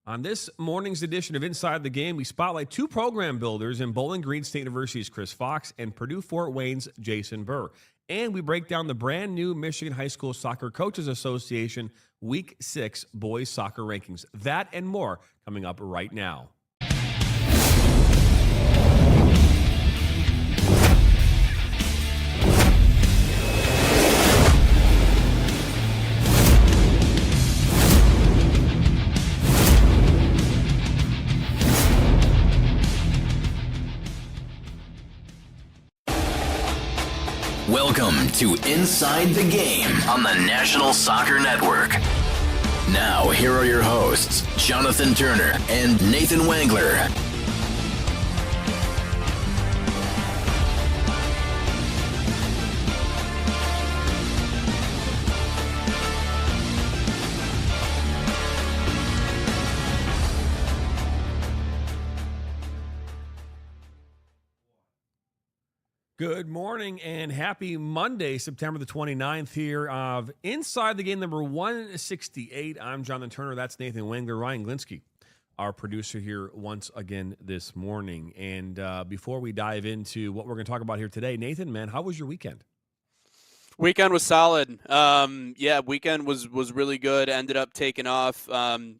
On this morning's edition of Inside the Game, we spotlight two program builders in Bowling Green State University's Chris Fox and Purdue Fort Wayne's Jason Burr. And we break down the brand new Michigan High School Soccer Coaches Association Week 6 boys soccer rankings. That and more coming up right now. Welcome to Inside the Game on the National Soccer Network. Now, here are your hosts, Jonathan Turner and Nathan Wangler. Good morning and happy Monday, September the 29th here of Inside the Game number 168. I'm Jonathan Turner. That's Nathan Wangler. Ryan Glinsky, our producer here once again this morning. And before we dive into what we're going to talk about here today, Nathan, man, how was your weekend? Weekend was solid. Weekend was really good. Ended up taking off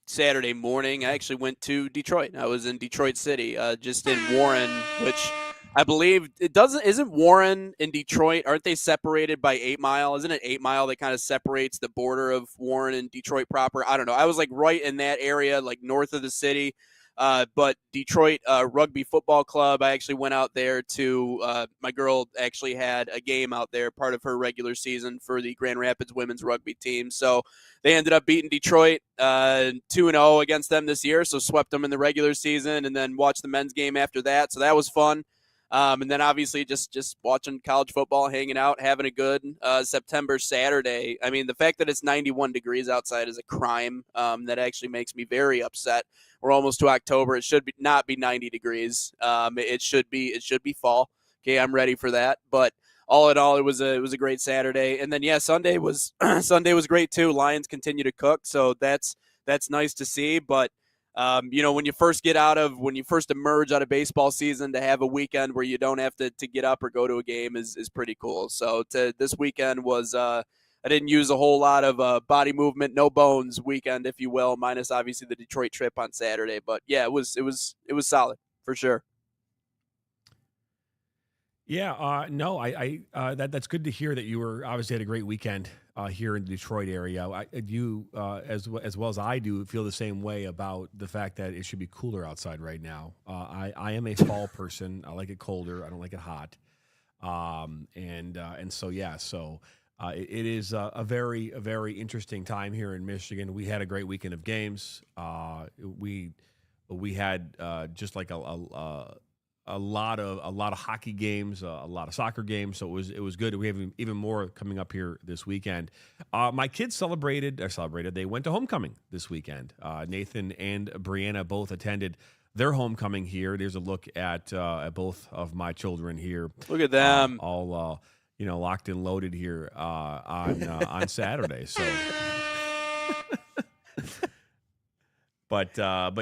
Saturday morning. I actually went to Detroit. I was in Detroit City, just in Warren, which I believe isn't Warren and Detroit, aren't they separated by 8 Mile? Isn't it 8 Mile that kind of separates the border of Warren and Detroit proper? I don't know. I was like right in that area, like north of the city. But Detroit Rugby Football Club, I actually went out there to my girl actually had a game out there, part of her regular season for the Grand Rapids women's rugby team. So they ended up beating Detroit 2-0 against them this year, so swept them in the regular season and then watched the men's game after that. So that was fun. And then obviously just watching college football, hanging out, having a good September Saturday. I mean, the fact that it's 91 degrees outside is a crime. That actually makes me very upset. We're almost to October. It should not be 90 degrees. It should be fall. Okay, I'm ready for that. But all in all, it was a great Saturday. And then Sunday was Sunday was great too. Lions continue to cook, so that's nice to see. But when you first emerge out of baseball season, to have a weekend where you don't have to get up or go to a game is pretty cool. So this weekend was I didn't use a whole lot of body movement, no bones weekend, if you will, minus obviously the Detroit trip on Saturday. But yeah, it was solid for sure. Yeah, that's good to hear that you were obviously had a great weekend here in the Detroit area. As well as I do, feel the same way about the fact that it should be cooler outside right now. I am a fall person. I like it colder. I don't like it hot. It is a very interesting time here in Michigan. We had a great weekend of games. We had just like a lot of hockey games, a lot of soccer games. So it was good. We have even more coming up here this weekend. My kids celebrated. They went to homecoming this weekend. Nathan and Brianna both attended their homecoming here. There's a look at both of my children here. Look at them, all locked and loaded here on Saturday. So. But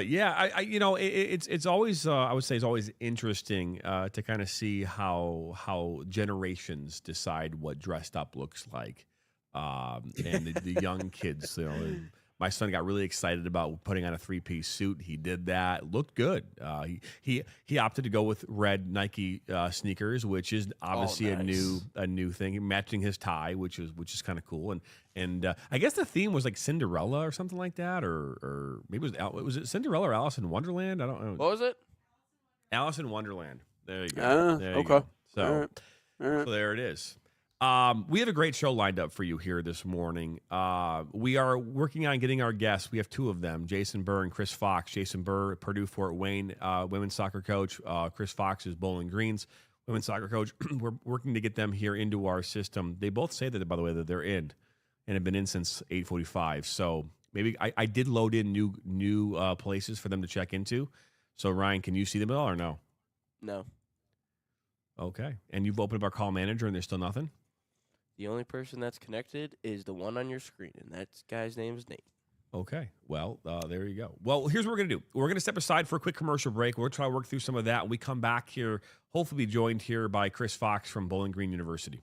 yeah, it's always I would say it's always interesting to kind of see how generations decide what dressed up looks like, and the young kids. My son got really excited about putting on a 3-piece suit. He did that, looked good. He opted to go with red Nike sneakers, which is obviously a new thing, matching his tie, which is kind of cool. And I guess the theme was like Cinderella or something like that, or maybe was it Cinderella or Alice in Wonderland? I don't know. What was it? Alice in Wonderland. There you go. Okay. Go. So, All right. So there it is. We have a great show lined up for you here this morning. We are working on getting our guests. We have two of them, Jason Burr and Chris Fox. Jason Burr, Purdue Fort Wayne women's soccer coach. Chris Fox is Bowling Green's women's soccer coach. We're working to get them here into our system. They both say that, by the way, that they're in and have been in since 8:45. So maybe I did load in new places for them to check into. So, Ryan, can you see them at all or no? No. Okay. And you've opened up our call manager and there's still nothing? The only person that's connected is the one on your screen, and that guy's name is Nate. Okay. Well, there you go. Well, here's what we're going to do. We're going to step aside for a quick commercial break. We'll try to work through some of that. When we come back here, hopefully be joined here by Chris Fox from Bowling Green University.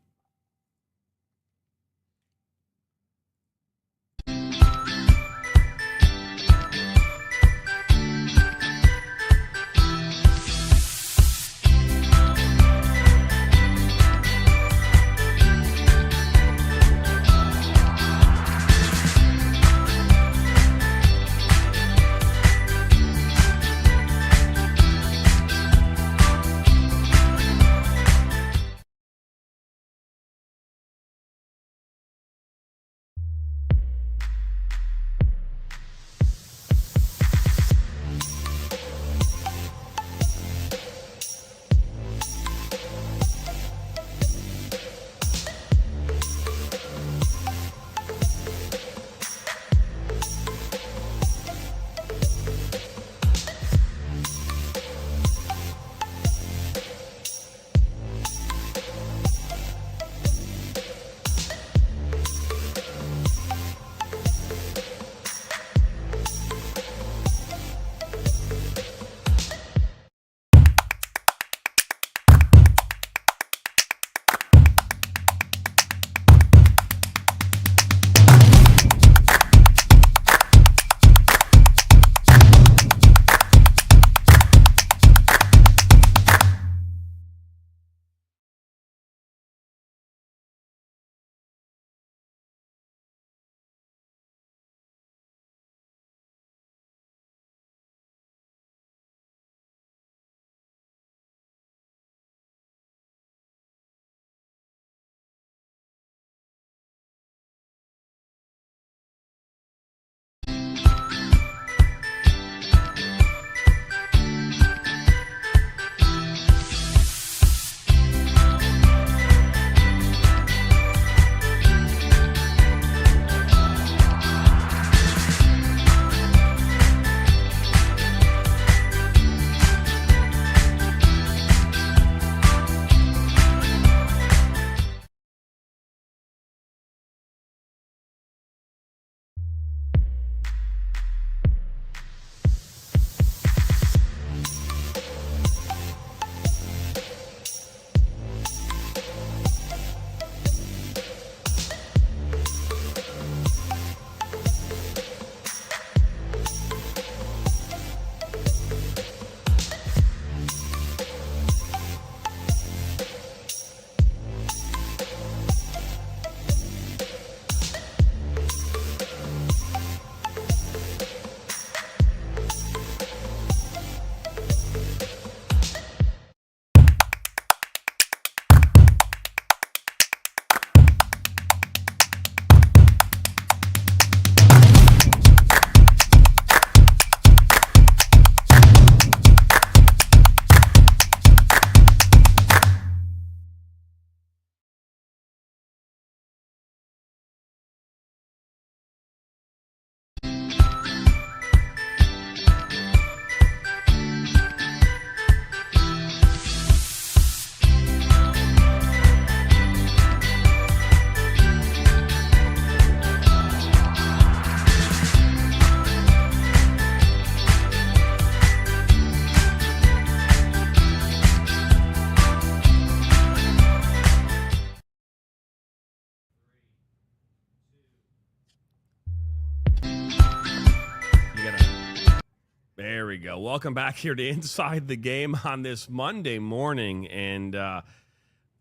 There we go. Welcome back here to Inside the Game on this Monday morning. And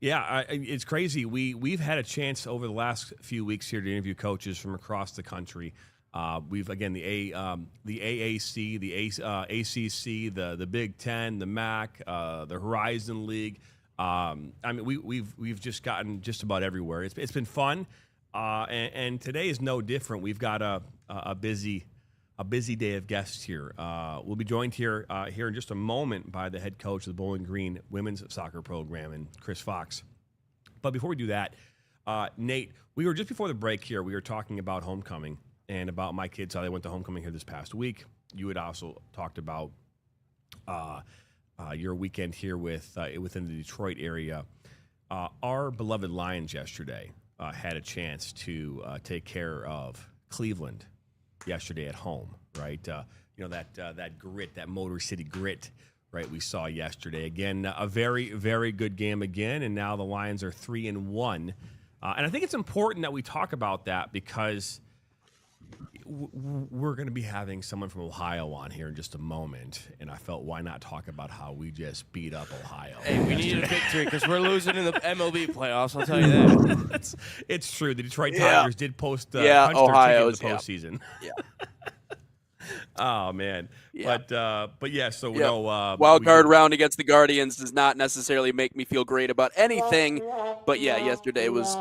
it's crazy. We've had a chance over the last few weeks here to interview coaches from across the country. We've again the AAC, the ACC, the Big Ten, the MAC, the Horizon League. We've just gotten just about everywhere. It's been fun, and today is no different. We've got a busy day of guests here. We'll be joined here in just a moment by the head coach of the Bowling Green women's soccer program, and Chris Fox. But before we do that, Nate, we were just before the break here. We were talking about homecoming and about my kids, how they went to homecoming here this past week. You had also talked about your weekend here within the Detroit area. Our beloved Lions yesterday had a chance to take care of Cleveland yesterday at home, right? That grit, that Motor City grit, right? We saw yesterday. Again, a very, very good game again, and now the Lions are 3-1. And I think it's important that we talk about that because we're going to be having someone from Ohio on here in just a moment, and I felt why not talk about how we just beat up Ohio. Hey, we needed a victory because we're losing in the MLB playoffs. I'll tell you that. It's true. The Detroit Tigers did punch their ticket in the postseason. Yeah. Oh man. Yeah. But yeah. So wild card round against the Guardians does not necessarily make me feel great about anything. But yeah, yesterday was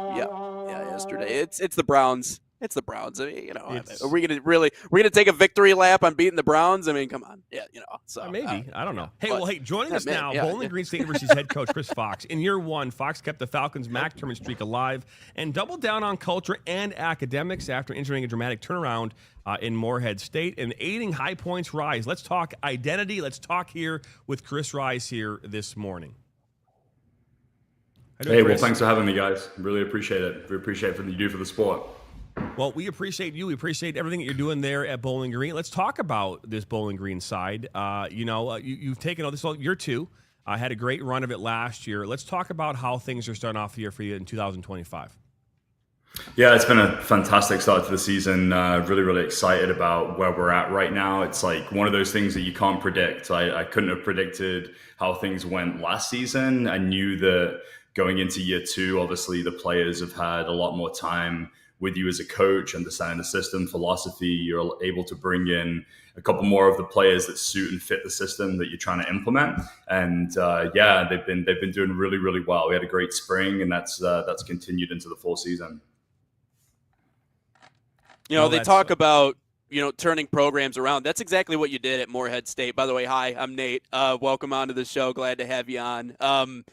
yesterday. It's the Browns. It's the Browns. I mean, are we gonna take a victory lap on beating the Browns? I mean, come on. Yeah, So maybe. I don't know. Hey, joining us man, now, yeah, Bowling Green State University's head coach Chris Fox. In year one, Fox kept the Falcons' MAC tournament streak alive and doubled down on culture and academics after entering a dramatic turnaround in Morehead State and aiding High Point's rise. Let's talk identity. Let's talk here with Chris Rise here this morning. Hey, well, thanks for having me, guys. Really appreciate it. We appreciate everything you do for the sport. Well, we appreciate you. We appreciate everything that you're doing there at Bowling Green. Let's talk about this Bowling Green side. You've taken this year two. Had a great run of it last year. Let's talk about how things are starting off here for you in 2025. Yeah, it's been a fantastic start to the season. Really, really excited about where we're at right now. It's like one of those things that you can't predict. I couldn't have predicted how things went last season. I knew that going into year two, obviously the players have had a lot more time with you as a coach, understanding the system, philosophy. You're able to bring in a couple more of the players that suit and fit the system that you're trying to implement. And they've been doing really, really well. We had a great spring, and that's continued into the fall season. They talk about turning programs around. That's exactly what you did at Morehead State. By the way, hi, I'm Nate. Welcome onto the show. Glad to have you on.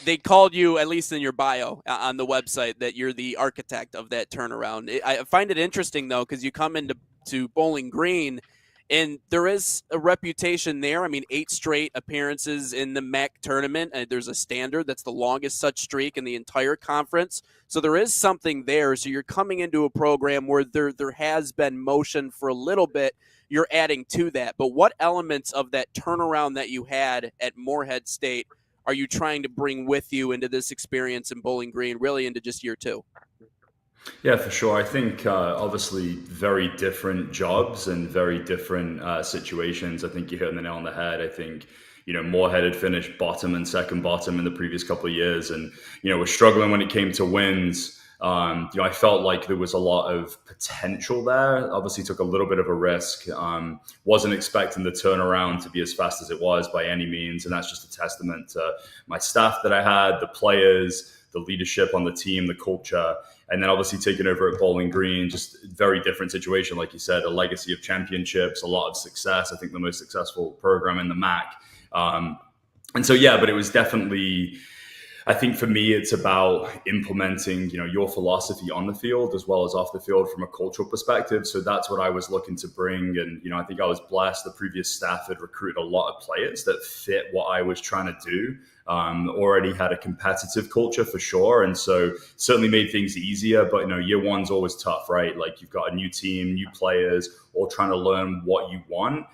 They called you, at least in your bio on the website, that you're the architect of that turnaround. I find it interesting, though, because you come into Bowling Green, and there is a reputation there. I mean, 8 straight appearances in the MAC tournament. And there's a standard. That's the longest such streak in the entire conference. So there is something there. So you're coming into a program where there has been motion for a little bit. You're adding to that. But what elements of that turnaround that you had at Morehead State are you trying to bring with you into this experience in Bowling Green, really into just year two? Yeah, for sure. I think obviously very different jobs and very different situations. I think you hit the nail on the head. I think, Morehead had finished bottom and second bottom in the previous couple of years. And, we're struggling when it came to wins. I felt like there was a lot of potential there. Obviously took a little bit of a risk. Wasn't expecting the turnaround to be as fast as it was by any means. And that's just a testament to my staff that I had, the players, the leadership on the team, the culture, and then obviously taking over at Bowling Green, just very different situation. Like you said, a legacy of championships, a lot of success. I think the most successful program in the MAC. But it was definitely, I think for me, it's about implementing, your philosophy on the field as well as off the field from a cultural perspective. So that's what I was looking to bring. And, I think I was blessed. The previous staff had recruited a lot of players that fit what I was trying to do. Already had a competitive culture for sure. And so certainly made things easier. But, year one's always tough, right? Like you've got a new team, new players, all trying to learn what you want.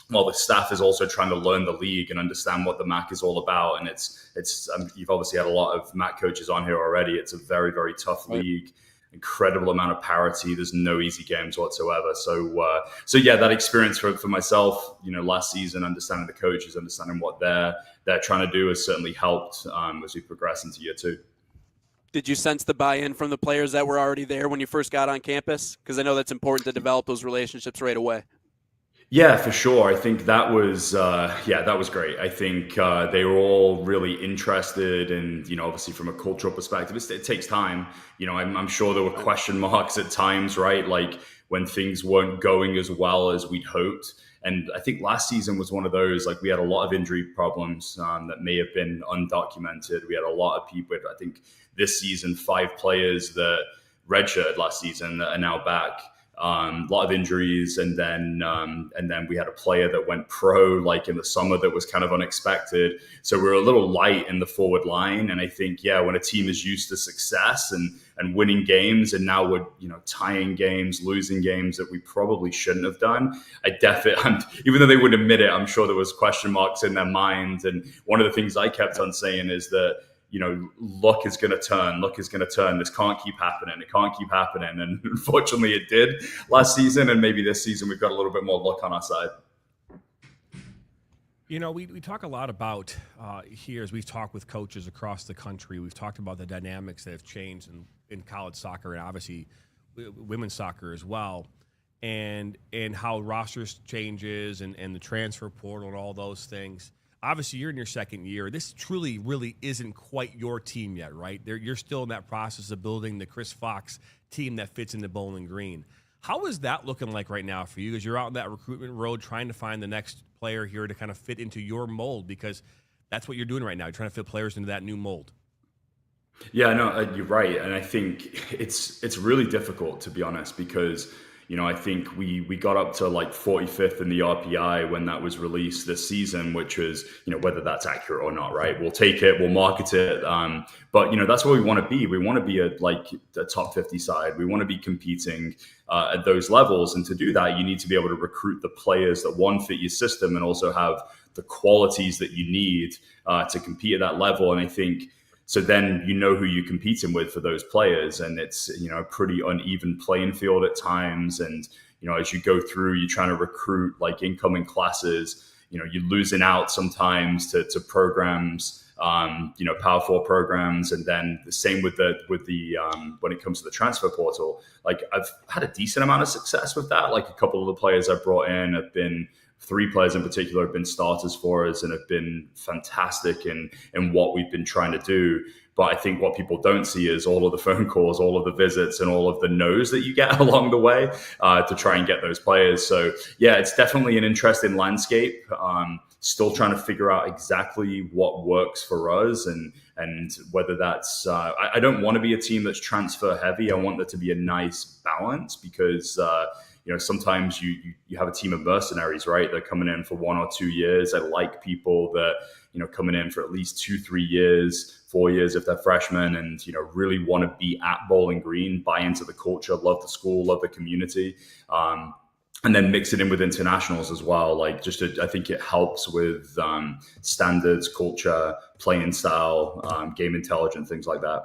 Well, the staff is also trying to learn the league and understand what the MAC is all about. And it's you've obviously had a lot of MAC coaches on here already. It's a very, very tough league, incredible amount of parity. There's no easy games whatsoever. So that experience for myself, last season, understanding the coaches, understanding what they're trying to do has certainly helped as we progress into year two. Did you sense the buy-in from the players that were already there when you first got on campus? Because I know that's important to develop those relationships right away. Yeah, for sure. I think that was great. I think they were all really interested, and obviously from a cultural perspective, it takes time. I'm sure there were question marks at times, right? Like when things weren't going as well as we'd hoped. And I think last season was one of those. Like we had a lot of injury problems that may have been undocumented. We had a lot of people. I think this season, 5 players that redshirted last season that are now back. A lot of injuries, and then we had a player that went pro like in the summer that was kind of unexpected. So we're a little light in the forward line, and I think when a team is used to success and winning games, and now we're tying games, losing games that we probably shouldn't have done. Even though they wouldn't admit it, I'm sure there was question marks in their minds. And one of the things I kept on saying is that luck is going to turn. Luck is going to turn. This can't keep happening. It can't keep happening. And unfortunately, it did last season. And maybe this season we've got a little bit more luck on our side. We talk a lot about here as we've talked with coaches across the country. We've talked about the dynamics that have changed in college soccer and obviously women's soccer as well, and how rosters changes and the transfer portal and all those things. Obviously, you're in your second year. This truly, really isn't quite your team yet, right? You're still in that process of building the Chris Fox team that fits into Bowling Green. How is that looking like right now for you as you're out on that recruitment road trying to find the next player here to kind of fit into your mold? Because that's what you're doing right now. You're trying to fit players into that new mold. Yeah, no, you're right. And I think it's really difficult, to be honest, because I think we got up to like 45th in the RPI when that was released this season, which was, whether that's accurate or not, right? We'll take it, we'll market it. But, that's where we want to be. We want to be a top 50 side. We want to be competing at those levels. And to do that, you need to be able to recruit the players that fit your system and also have the qualities that you need to compete at that level. And I think, so then who you're competing with for those players, and it's a pretty uneven playing field at times. And as you go through, you're trying to recruit like incoming classes. You're losing out sometimes to programs, Power 4 programs, and then the same with the when it comes to the transfer portal. Like I've had a decent amount of success with that. Like a couple of the players I brought in have been. 3 players in particular have been starters for us and have been fantastic in what we've been trying to do. But I think what people don't see is all of the phone calls, all of the visits, and all of the no's that you get along the way to try and get those players. So yeah, it's definitely an interesting landscape. Still trying to figure out exactly what works for us and whether that's, I don't want to be a team that's transfer heavy. I want there to be a nice balance because, sometimes you have a team of mercenaries, right? They're coming in for 1 or 2 years. I like people that, coming in for at least 2-3 years, 4 years if they're freshmen and, really want to be at Bowling Green, buy into the culture, love the school, love the community. And then mix it in with internationals as well. I think it helps with standards, culture, playing style, game intelligence, things like that.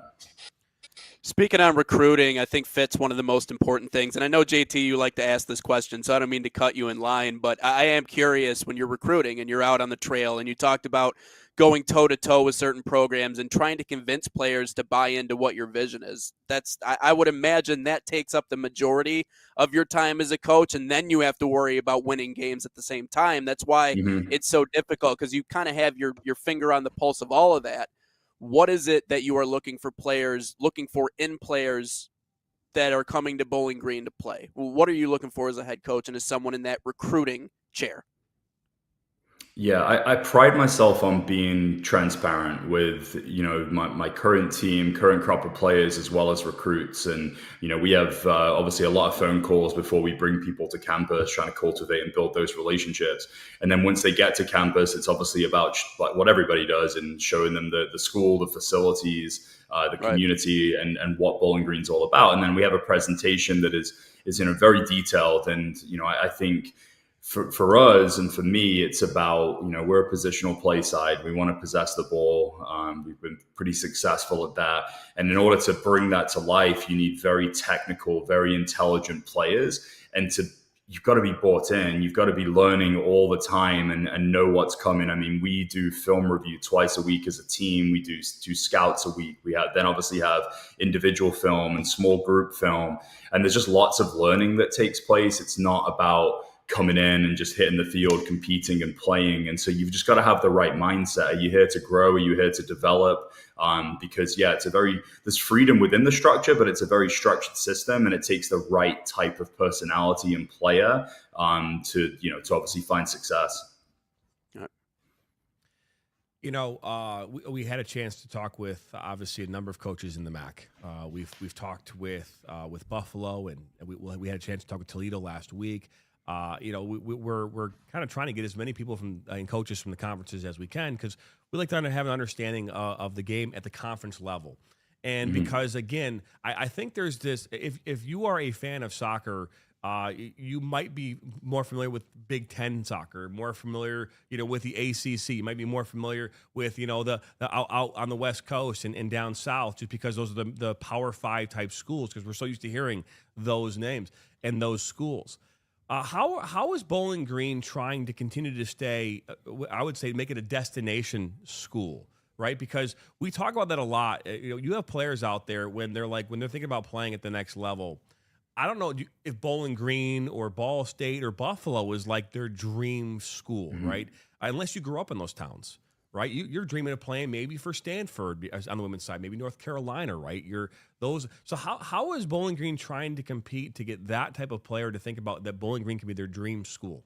Speaking on recruiting, I think fit's one of the most important things. And I know, JT, you like to ask this question, so I don't mean to cut you in line, but I am curious when you're recruiting and you're out on the trail and you talked about going toe-to-toe with certain programs and trying to convince players to buy into what your vision is. I would imagine that takes up the majority of your time as a coach, and then you have to worry about winning games at the same time. That's why it's so difficult, because you kind of have your finger on the pulse of all of that. What is it that you are looking for in players that are coming to Bowling Green to play? What are you looking for as a head coach and as someone in that recruiting chair? Yeah, I pride myself on being transparent with, my current team, current crop of players, as well as recruits. And, we have obviously a lot of phone calls before we bring people to campus, trying to cultivate and build those relationships. And then once they get to campus, it's obviously about what everybody does and showing them the school, the facilities, the community, and what Bowling Green's all about. And then we have a presentation that is very detailed. And, I think for us and for me, it's about, we're a positional play side. We want to possess the ball. We've been pretty successful at that. And in order to bring that to life, you need very technical, very intelligent players. And you've got to be bought in. You've got to be learning all the time and know what's coming. I mean, we do film review twice a week as a team. We do scouts a week. We then obviously have individual film and small group film. And there's just lots of learning that takes place. It's not about coming in and just hitting the field, competing and playing. And so you've just got to have the right mindset. Are you here to grow? Are you here to develop? Because there's freedom within the structure, but it's a very structured system, and it takes the right type of personality and player to obviously find success. We had a chance to talk with obviously a number of coaches in the MAC. We've talked with Buffalo, and we had a chance to talk with Toledo last week. We're kind of trying to get as many people and coaches from the conferences as we can, because we like to have an understanding of the game at the conference level. And because again, I think there's this. If you are a fan of soccer, you might be more familiar with Big Ten soccer, more familiar, with the ACC. You might be more familiar with, the out on the West Coast and down south, just because those are the Power 5 type schools, because we're so used to hearing those names and those schools. How is Bowling Green trying to continue to stay, I would say, make it a destination school, right? Because we talk about that a lot. You have players out there when they're thinking about playing at the next level. I don't know if Bowling Green or Ball State or Buffalo is like their dream school, right? Unless you grew up in those towns, right? You're dreaming of playing maybe for Stanford on the women's side, maybe North Carolina, right? So how is Bowling Green trying to compete to get that type of player to think about that Bowling Green can be their dream school?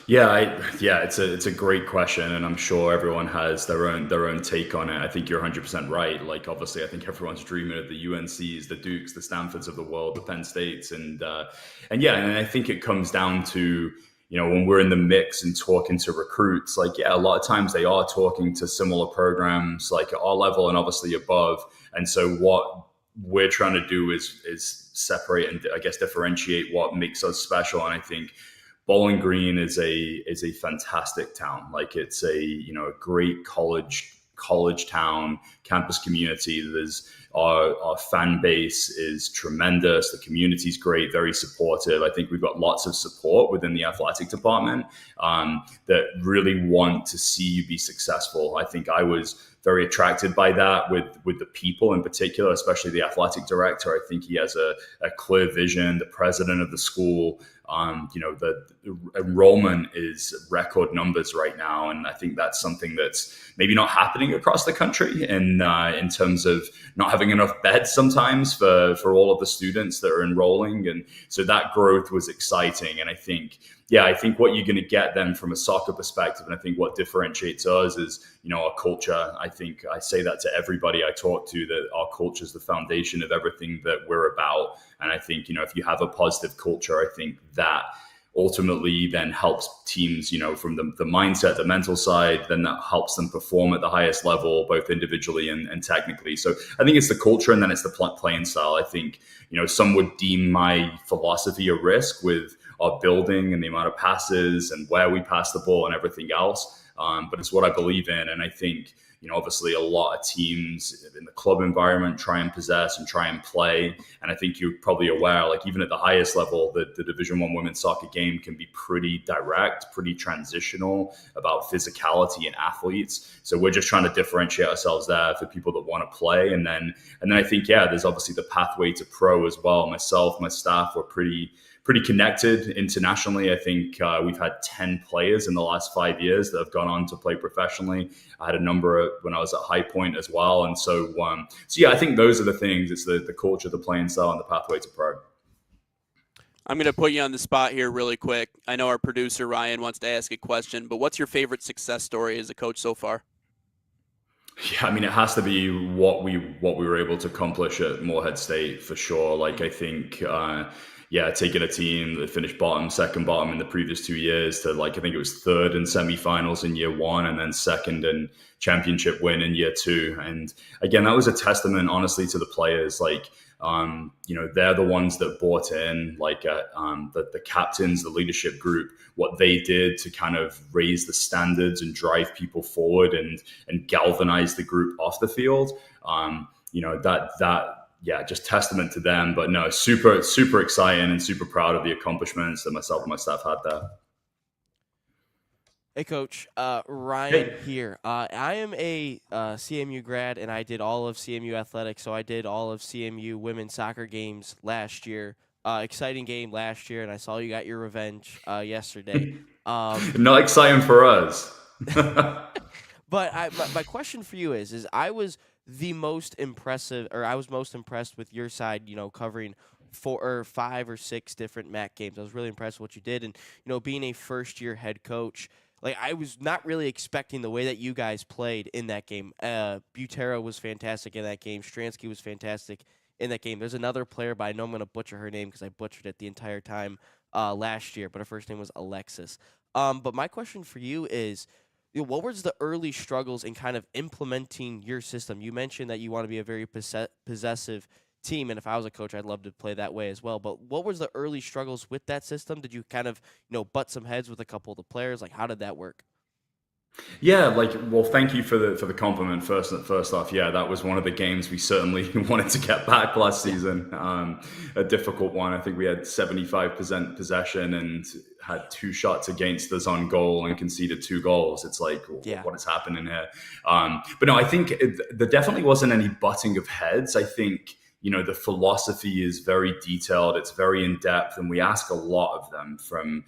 Yeah, it's a great question, and I'm sure everyone has their own take on it. I think you're 100% right. Like, obviously, I think everyone's dreaming of the UNCs, the Dukes, the Stanfords of the world, the Penn States, and I think it comes down to, when we're in the mix and talking to recruits, a lot of times they are talking to similar programs, like at our level and obviously above. And so what we're trying to do is separate and, I guess, differentiate what makes us special. And I think Bowling Green is a fantastic town. Like, it's a great college town, campus community. There's our fan base is tremendous. The community's great, very supportive. I think we've got lots of support within the athletic department that really want to see you be successful. I think I was very attracted by that with the people in particular, especially the athletic director. I think he has a clear vision. The president of the school, the enrollment is record numbers right now, and I think that's something that's maybe not happening across the country, and in terms of not having enough beds sometimes for all of the students that are enrolling, and so that growth was exciting. And I think what you're going to get then from a soccer perspective, and I think what differentiates us is, our culture. I think I say that to everybody I talk to, that our culture is the foundation of everything that we're about. And I think, if you have a positive culture, I think that ultimately then helps teams, from the mindset, the mental side, then that helps them perform at the highest level, both individually and technically. So I think it's the culture, and then it's the playing style. I think, some would deem my philosophy a risk with our building and the amount of passes and where we pass the ball and everything else. But it's what I believe in. And I think, obviously a lot of teams in the club environment try and possess and try and play. And I think you're probably aware, like, even at the highest level, the Division I women's soccer game can be pretty direct, pretty transitional about physicality and athletes. So we're just trying to differentiate ourselves there for people that want to play. And then I think, there's obviously the pathway to pro as well. Myself, my staff, we're pretty connected internationally. I think we've had 10 players in the last 5 years that have gone on to play professionally. I had a number when I was at High Point as well. And so I think those are the things. It's the culture, the playing style, and the pathway to pro. I'm going to put you on the spot here really quick. I know our producer, Ryan, wants to ask a question, but what's your favorite success story as a coach so far? Yeah, I mean, it has to be what we were able to accomplish at Morehead State, for sure. Like, I think taking a team that finished second bottom in the previous 2 years to, like, I think it was third in semifinals in year one, and then second in championship win in year two. And again, that was a testament, honestly, to the players. Like, they're the ones that bought in, like the captains, the leadership group, what they did to kind of raise the standards and drive people forward and galvanize the group off the field. Just testament to them. But no, super, super exciting and super proud of the accomplishments that myself and my staff had there. Hey, Coach. Ryan here. I am a CMU grad, and I did all of CMU athletics, so I did all of CMU women's soccer games last year. Exciting game last year, and I saw you got your revenge yesterday. Not exciting for us. But my question for you is I was most impressed with your side, covering 4 or 5 or 6 different MAC games. I was really impressed with what you did. And, being a first-year head coach, like I was not really expecting the way that you guys played in that game. Butera was fantastic in that game. Stransky was fantastic in that game. There's another player, but I know I'm going to butcher her name because I butchered it the entire time last year, but her first name was Alexis. But my question for you is, what was the early struggles in kind of implementing your system? You mentioned that you want to be a very possessive team, and if I was a coach, I'd love to play that way as well. But what was the early struggles with that system? Did you kind of, butt some heads with a couple of the players? Like, how did that work? Yeah, well, thank you for the compliment. First off, yeah, that was one of the games we certainly wanted to get back last season. A difficult one. I think we had 75% possession and had 2 shots against us on goal and conceded 2 goals. It's like, what is happening here? But no, I think there definitely wasn't any butting of heads. I think the philosophy is very detailed. It's very in depth, and we ask a lot of them from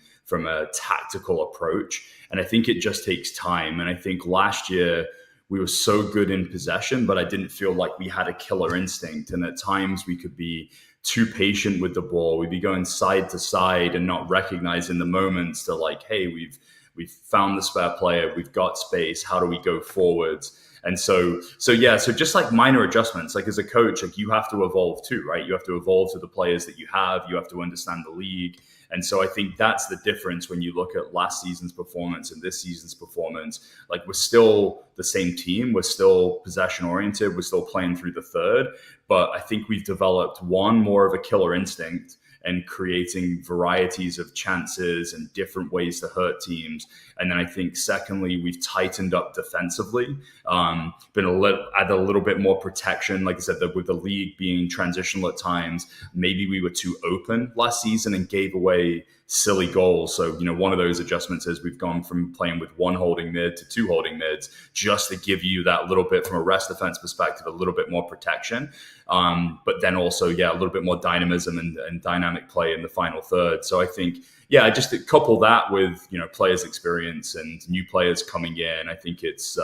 a tactical approach. And I think it just takes time. And I think last year we were so good in possession, but I didn't feel like we had a killer instinct. And at times we could be too patient with the ball. We'd be going side to side and not recognizing the moments to like, hey, we've found the spare player, we've got space. How do we go forwards? And so just like minor adjustments, like as a coach, like you have to evolve too, right? You have to evolve to the players that you have. You have to understand the league. And so I think that's the difference when you look at last season's performance and this season's performance. Like we're still the same team. We're still possession oriented. We're still playing through the third. But I think we've developed more of a killer instinct and creating varieties of chances and different ways to hurt teams. And then I think secondly, we've tightened up defensively, add a little bit more protection. Like I said, with the league being transitional at times, maybe we were too open last season and gave away silly goals. So, one of those adjustments is we've gone from playing with 1 holding mid to 2 holding mids, just to give you that little bit from a rest defense perspective, a little bit more protection. But then also, a little bit more dynamism and dynamic play in the final third. So I think, just couple that with, players' experience and new players coming in. I think it's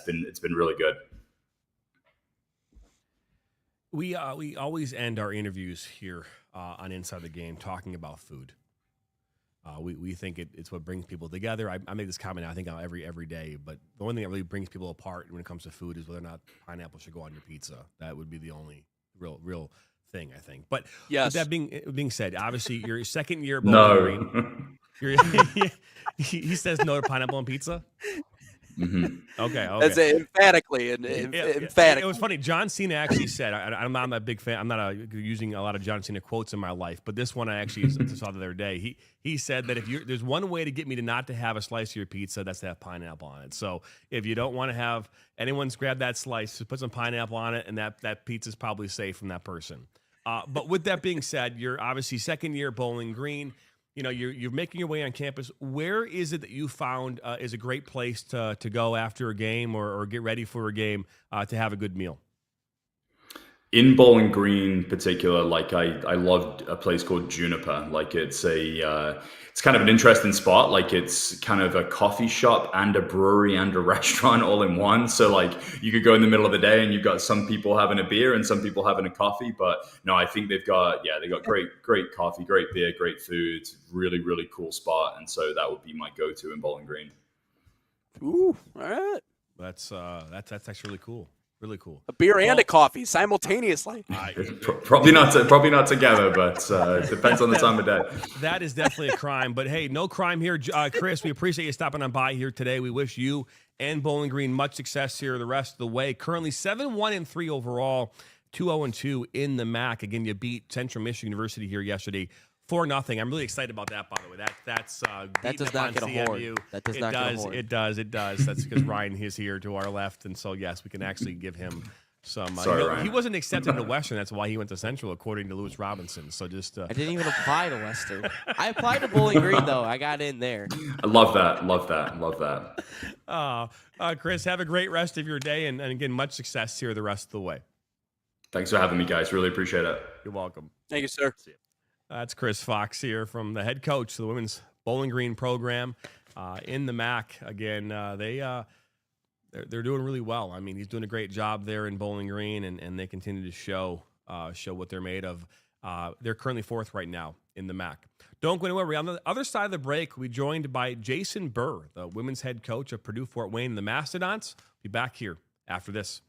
been really good. We always end our interviews here on Inside the Game talking about food. We think it's what brings people together. I make this comment I think every day, but the only thing that really brings people apart when it comes to food is whether or not pineapple should go on your pizza. That would be the only real thing, I think. But yes. With that being said, obviously your second year Bowling Green. He says no to pineapple on pizza. Mm-hmm. Okay. That's emphatically emphatic. It was funny. John Cena actually said, I'm not a big fan. I'm not using a lot of John Cena quotes in my life, but this one I actually saw the other day. He said that there's one way to get me to not to have a slice of your pizza, that's to have pineapple on it. So if you don't want to have anyone's grab that slice, just put some pineapple on it, and that pizza's probably safe from that person. But with that being said, you're obviously second year Bowling Green. You're making your way on campus. Where is it that you found is a great place to go after a game or get ready for a game to have a good meal? In Bowling Green in particular, like I loved a place called Juniper. Like it's kind of an interesting spot. Like it's kind of a coffee shop and a brewery and a restaurant all in one. So like you could go in the middle of the day and you've got some people having a beer and some people having a coffee. But no, I think they've got great coffee, great beer, great food. Really, really cool spot. And so that would be my go-to in Bowling Green. Ooh, all right. That's actually really cool. Really cool. A beer and a coffee simultaneously. Probably not together, but it depends on the time of day. That is definitely a crime. But hey, no crime here, Chris. We appreciate you stopping on by here today. We wish you and Bowling Green much success here the rest of the way. Currently 7-1-3 overall, 2-0-2 in the MAC. Again, you beat Central Michigan University here yesterday 4-0. I'm really excited about that, by the way. That does not get a horn. That does not get a horn. It does. That's because Ryan is here to our left, and so yes, we can actually give him some. Sorry, he wasn't accepted to Western. That's why he went to Central, according to Lewis Robinson. So just I didn't even apply to Western. I applied to Bowling Green though. I got in there. I love that. Chris, have a great rest of your day, and again, much success here the rest of the way. Thanks for having me, guys. Really appreciate it. You're welcome. Thank you, sir. See you. That's Chris Fox here from the head coach of the women's Bowling Green program in the MAC. Again, they're doing really well. I mean, he's doing a great job there in Bowling Green, and they continue to show what they're made of. They're currently 4th right now in the MAC. Don't go anywhere. We're on the other side of the break. We're joined by Jason Burr, the women's head coach of Purdue Fort Wayne and the Mastodons. Be back here after this.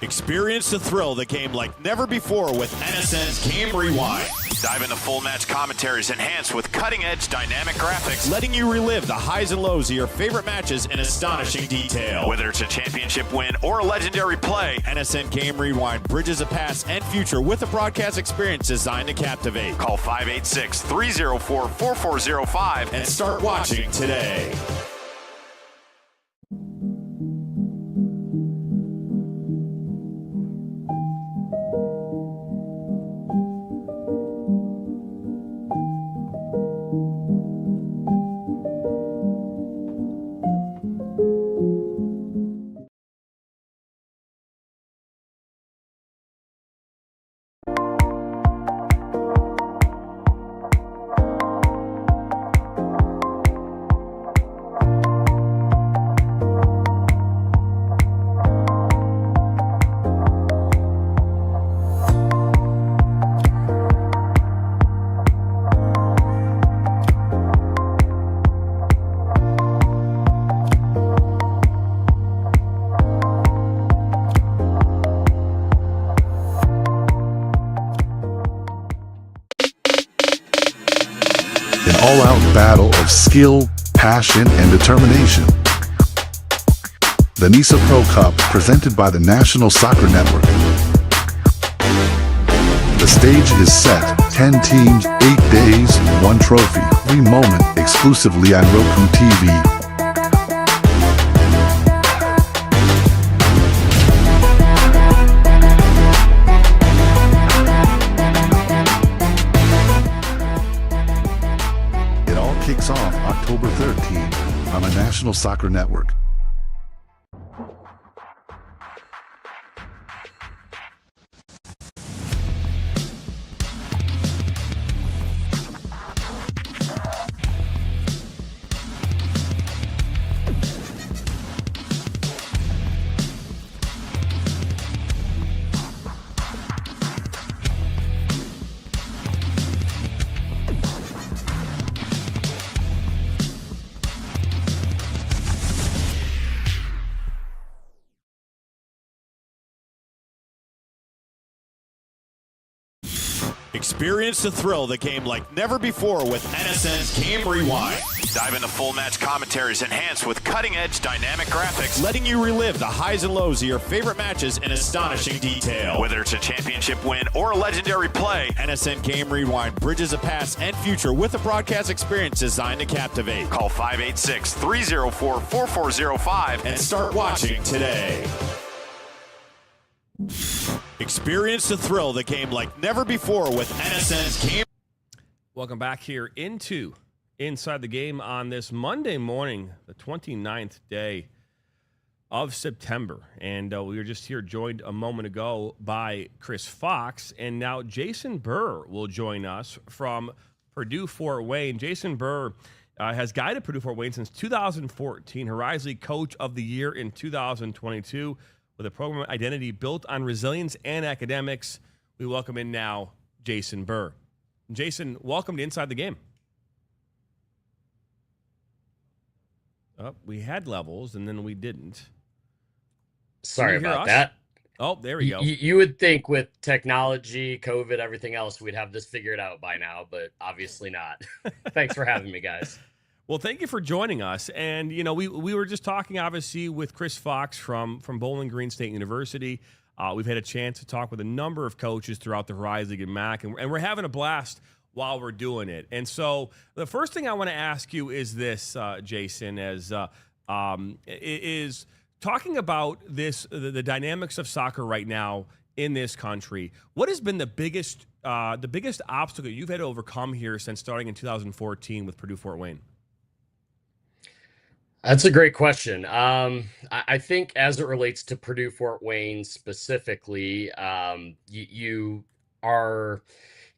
Experience the thrill of the game like never before with NSN's Game Rewind. Dive into full match commentaries enhanced with cutting-edge dynamic graphics, letting you relive the highs and lows of your favorite matches in astonishing detail. Whether it's a championship win or a legendary play, NSN Game Rewind bridges the past and future with a broadcast experience designed to captivate. Call 586-304-4405 and start watching today. All-out battle of skill, passion, and determination. The NISA Pro Cup, presented by the National Soccer Network. The stage is set, 10 teams, 8 days, 1 trophy, 3 moment, exclusively on Roku TV. Kicks off October 13th on the National Soccer Network. Experience the thrill of the game like never before with NSN's Game Rewind. Dive into full match commentaries enhanced with cutting-edge dynamic graphics, letting you relive the highs and lows of your favorite matches in astonishing detail. Whether it's a championship win or a legendary play, NSN Game Rewind bridges the past and future with a broadcast experience designed to captivate. Call 586-304-4405 and start watching today. Experience the thrill of the game like never before with NSN's Game. Welcome back here into Inside the Game on this Monday morning, the 29th day of September. And we were just here joined a moment ago by Chris Fox. And now Jason Burr will join us from Purdue Fort Wayne. Jason Burr has guided Purdue Fort Wayne since 2014, Horizon Coach of the Year in 2022. With a program identity built on resilience and academics, we welcome in now Jason Burr. Jason, welcome to Inside the Game. Oh, we had levels, and then we didn't. Sorry about that. Oh, there we go. You would think with technology, COVID, everything else, we'd have this figured out by now, but obviously not. Thanks for having me, guys. Well, thank you for joining us. And, you know, we were just talking, obviously, with Chris Fox from Bowling Green State University. We've had a chance to talk with a number of coaches throughout the Horizon League and MAC, and we're having a blast while we're doing it. And so the first thing I want to ask you is this, Jason, is talking about this, the dynamics of soccer right now in this country. What has been the biggest obstacle you've had to overcome here since starting in 2014 with Purdue Fort Wayne? That's a great question. I think as it relates to Purdue Fort Wayne specifically, you are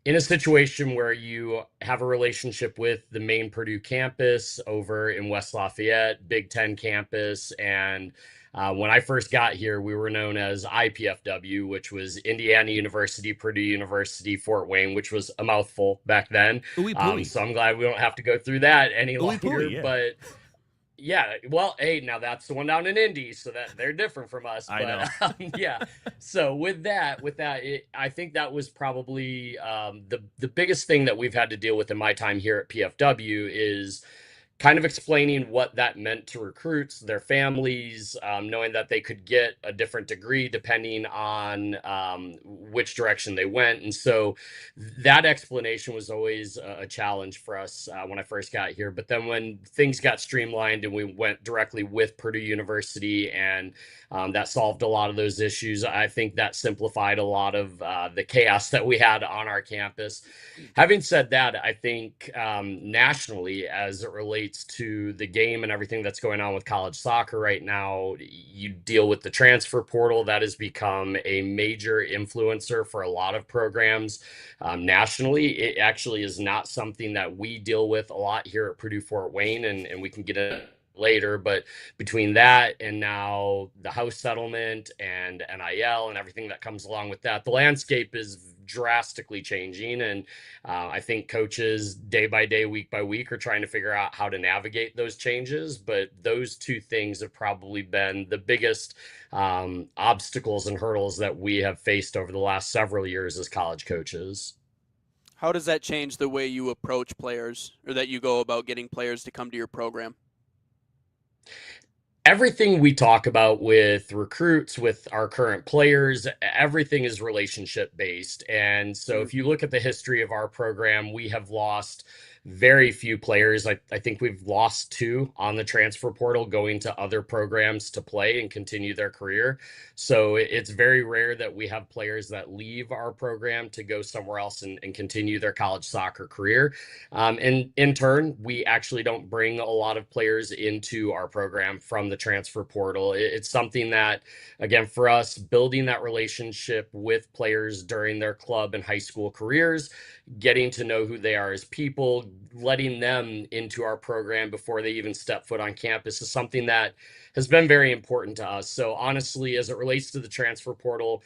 in a situation where you have a relationship with the main Purdue campus over in West Lafayette, Big Ten campus, and When I first got here, we were known as IPFW, which was Indiana University, Purdue University, Fort Wayne, which was a mouthful back then. Ooey pooey. So I'm glad we don't have to go through that any Ooey longer. pooey, yeah. But yeah, well, hey, now that's the one down in Indy, so that they're different from us. I know. Yeah. So with that, I think that was probably the biggest thing that we've had to deal with in my time here at PFW is kind of explaining what that meant to recruits, their families, knowing that they could get a different degree depending on which direction they went. And so that explanation was always a challenge for us when I first got here. But then when things got streamlined and we went directly with Purdue University and that solved a lot of those issues, I think that simplified a lot of the chaos that we had on our campus. Having said that, I think nationally, as it relates to the game and everything that's going on with college soccer right now, you deal with the transfer portal that has become a major influencer for a lot of programs nationally. It actually is not something that we deal with a lot here at Purdue Fort Wayne, and we can get into later, but between that and now the house settlement and NIL and everything that comes along with that, the landscape is drastically changing. And I think coaches day by day, week by week are trying to figure out how to navigate those changes. But those two things have probably been the biggest obstacles and hurdles that we have faced over the last several years as college coaches. How does that change the way you approach players, or that you go about getting players to come to your program? Everything we talk about with recruits, with our current players, everything is relationship based. And so if you look at the history of our program, we have lost very few players. I think we've lost 2 on the transfer portal going to other programs to play and continue their career. So it's very rare that we have players that leave our program to go somewhere else and continue their college soccer career. And in turn, we actually don't bring a lot of players into our program from the transfer portal. It's something that, again, for us, building that relationship with players during their club and high school careers, getting to know who they are as people, letting them into our program before they even step foot on campus is something that has been very important to us. So honestly, as it relates to the transfer portal,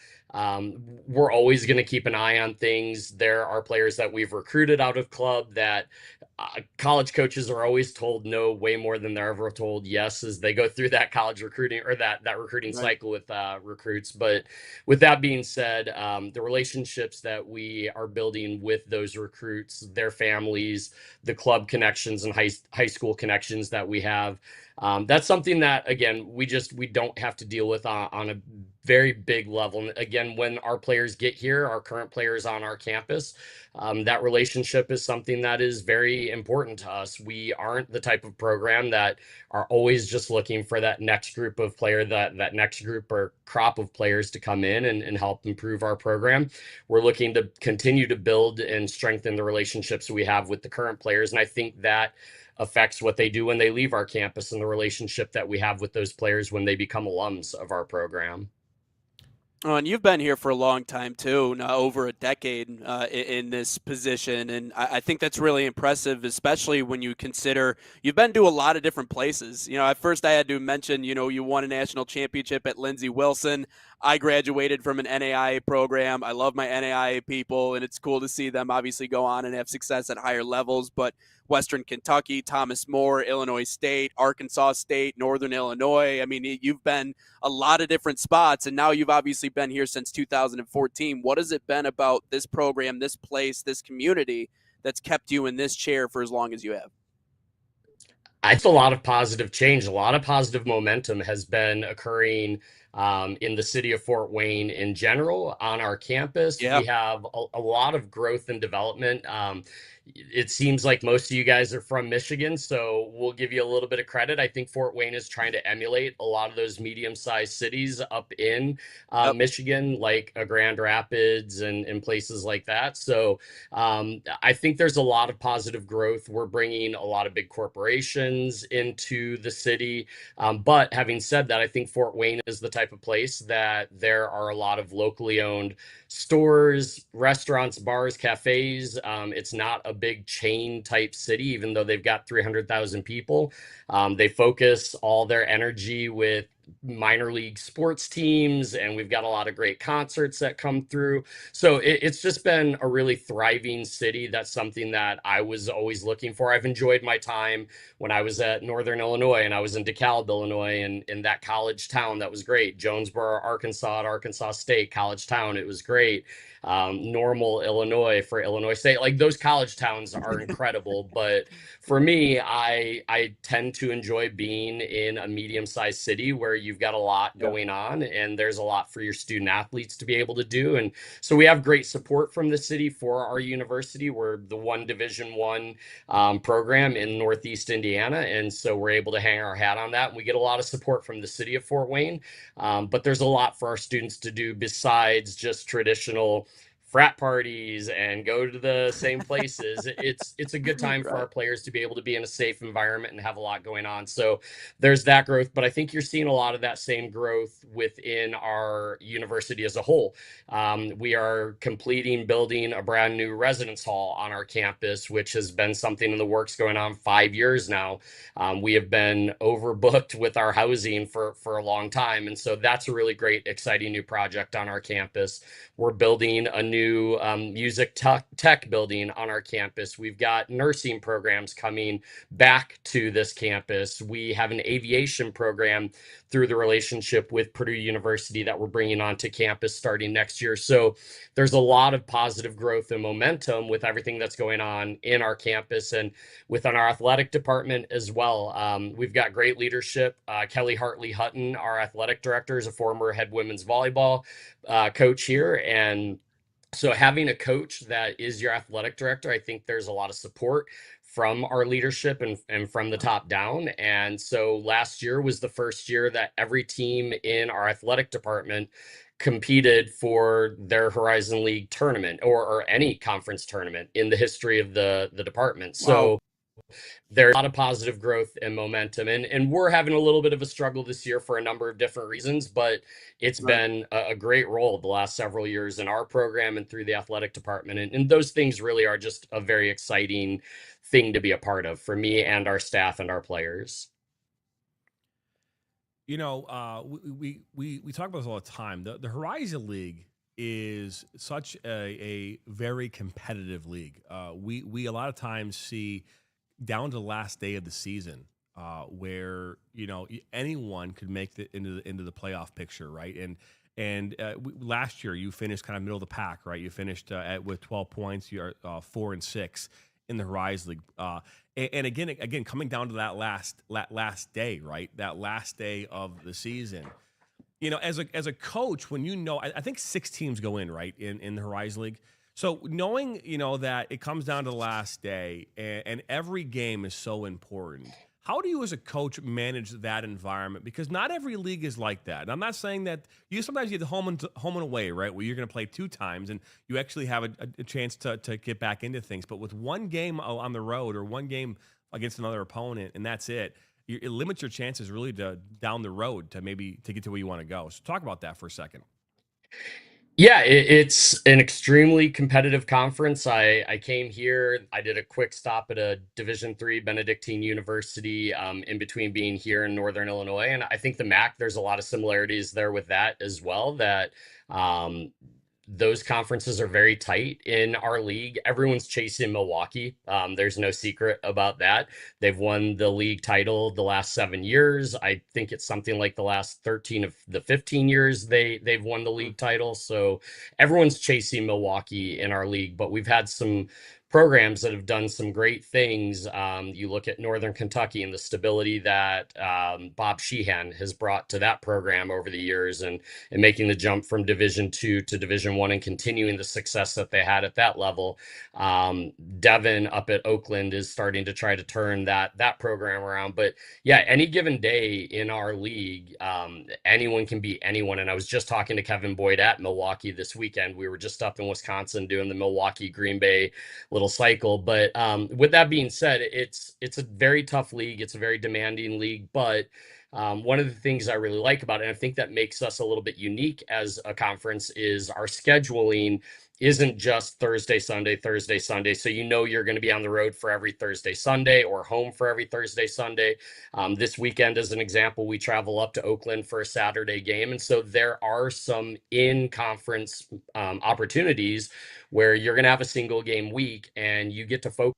we're always going to keep an eye on things. There are players that we've recruited out of club that college coaches are always told no way more than they're ever told yes as they go through that college recruiting or that recruiting cycle with recruits. But with that being said, the relationships that we are building with those recruits, their families, the club connections and high school connections that we have, that's something that, again, we don't have to deal with on a very big level. And again, when our players get here, our current players on our campus, that relationship is something that is very important to us. We aren't the type of program that are always just looking for that next group of player, that next group or crop of players to come in and help improve our program. We're looking to continue to build and strengthen the relationships we have with the current players. And I think that affects what they do when they leave our campus and the relationship that we have with those players when they become alums of our program. Oh, and you've been here for a long time too, now over a decade in this position, and I think that's really impressive, especially when you consider you've been to a lot of different places. You know, at first I had to mention, you know, you won a national championship at Lindsey Wilson. I graduated from an NAIA program. I love my NAIA people, and it's cool to see them obviously go on and have success at higher levels. But Western Kentucky, Thomas More, Illinois State, Arkansas State, Northern Illinois. I mean, you've been a lot of different spots, and now you've obviously been here since 2014. What has it been about this program, this place, this community that's kept you in this chair for as long as you have? It's a lot of positive change. A lot of positive momentum has been occurring in the city of Fort Wayne in general on our campus. Yeah. We have a lot of growth and development. It seems like most of you guys are from Michigan, so we'll give you a little bit of credit. I think Fort Wayne is trying to emulate a lot of those medium-sized cities up in Michigan, like Grand Rapids and places like that. So I think there's a lot of positive growth. We're bringing a lot of big corporations into the city. But having said that, I think Fort Wayne is the type of place that there are a lot of locally owned stores, restaurants, bars, cafes. It's not a big chain type city, even though they've got 300,000 people. They focus all their energy with minor league sports teams, and we've got a lot of great concerts that come through. So it's just been a really thriving city. That's something that I was always looking for. I've enjoyed my time when I was at Northern Illinois and I was in DeKalb, Illinois, and in that college town. That was great. Jonesboro, Arkansas, at Arkansas State, college town. It was great. Normal, Illinois, for Illinois State. Like, those college towns are incredible. But for me, I tend to enjoy being in a medium-sized city where you've got a lot going on and there's a lot for your student athletes to be able to do. And so we have great support from the city for our university. We're the one Division I program in Northeast Indiana, and so we're able to hang our hat on that. And we get a lot of support from the city of Fort Wayne, but there's a lot for our students to do besides just traditional frat parties and go to the same places. It's a good time for our players to be able to be in a safe environment and have a lot going on. So there's that growth, but I think you're seeing a lot of that same growth within our university as a whole. We are building a brand new residence hall on our campus, which has been something in the works going on 5 years now. We have been overbooked with our housing for a long time. And so that's a really great, exciting new project on our campus. We're building a new music tech building on our campus. We've got nursing programs coming back to this campus. We have an aviation program through the relationship with Purdue University that we're bringing onto campus starting next year. So there's a lot of positive growth and momentum with everything that's going on in our campus and within our athletic department as well. We've got great leadership. Kelly Hartley Hutton, our athletic director, is a former head women's volleyball coach here. And so having a coach that is your athletic director, I think there's a lot of support from our leadership and from the top down. And so last year was the first year that every team in our athletic department competed for their Horizon League tournament or any conference tournament in the history of the department. So there's a lot of positive growth and momentum, and we're having a little bit of a struggle this year for a number of different reasons, but it's been a great role the last several years in our program and through the athletic department. And those things really are just a very exciting thing to be a part of for me and our staff and our players. You know, we talk about this all the time. The Horizon League is such a very competitive league. We a lot of times see down to the last day of the season, where anyone could make it into the playoff picture, right? And last year you finished kind of middle of the pack, right? You finished with 12 points. You're 4-6 in the Horizon League, and again coming down to that last day, right? That last day of the season. As a coach, when I think 6 teams go in, right, in the Horizon League. So knowing, that it comes down to the last day and every game is so important, how do you as a coach manage that environment? Because not every league is like that. And I'm not saying that sometimes you get home and away, right, where you're going to play 2 times and you actually have a chance to get back into things. But with one game on the road or one game against another opponent and that's it limits your chances really to down the road to get to where you want to go. So talk about that for a second. Yeah, it's an extremely competitive conference. I came here, I did a quick stop at a Division III Benedictine University in between being here in Northern Illinois. And I think the MAC, there's a lot of similarities there with that as well, that those conferences are very tight in our league. Everyone's chasing Milwaukee. There's no secret about that. They've won the league title the last 7 years. I think it's something like the last 13 of the 15 years they've won the league title. So everyone's chasing Milwaukee in our league, but we've had some programs that have done some great things. You look at Northern Kentucky and the stability that Bob Sheehan has brought to that program over the years and making the jump from Division II to Division I and continuing the success that they had at that level. Devin up at Oakland is starting to try to turn that program around. But yeah, any given day in our league, anyone can beat anyone. And I was just talking to Kevin Boyd at Milwaukee this weekend. We were just up in Wisconsin doing the Milwaukee Green Bay little cycle. But with that being said, it's a very tough league. It's a very demanding league. But one of the things I really like about it, and I think that makes us a little bit unique as a conference, is our scheduling isn't just Thursday, Sunday, Thursday, Sunday. So you know you're going to be on the road for every Thursday, Sunday, or home for every Thursday, Sunday. This weekend, as an example, we travel up to Oakland for a Saturday game. And so there are some in-conference opportunities where you're going to have a single game week and you get to focus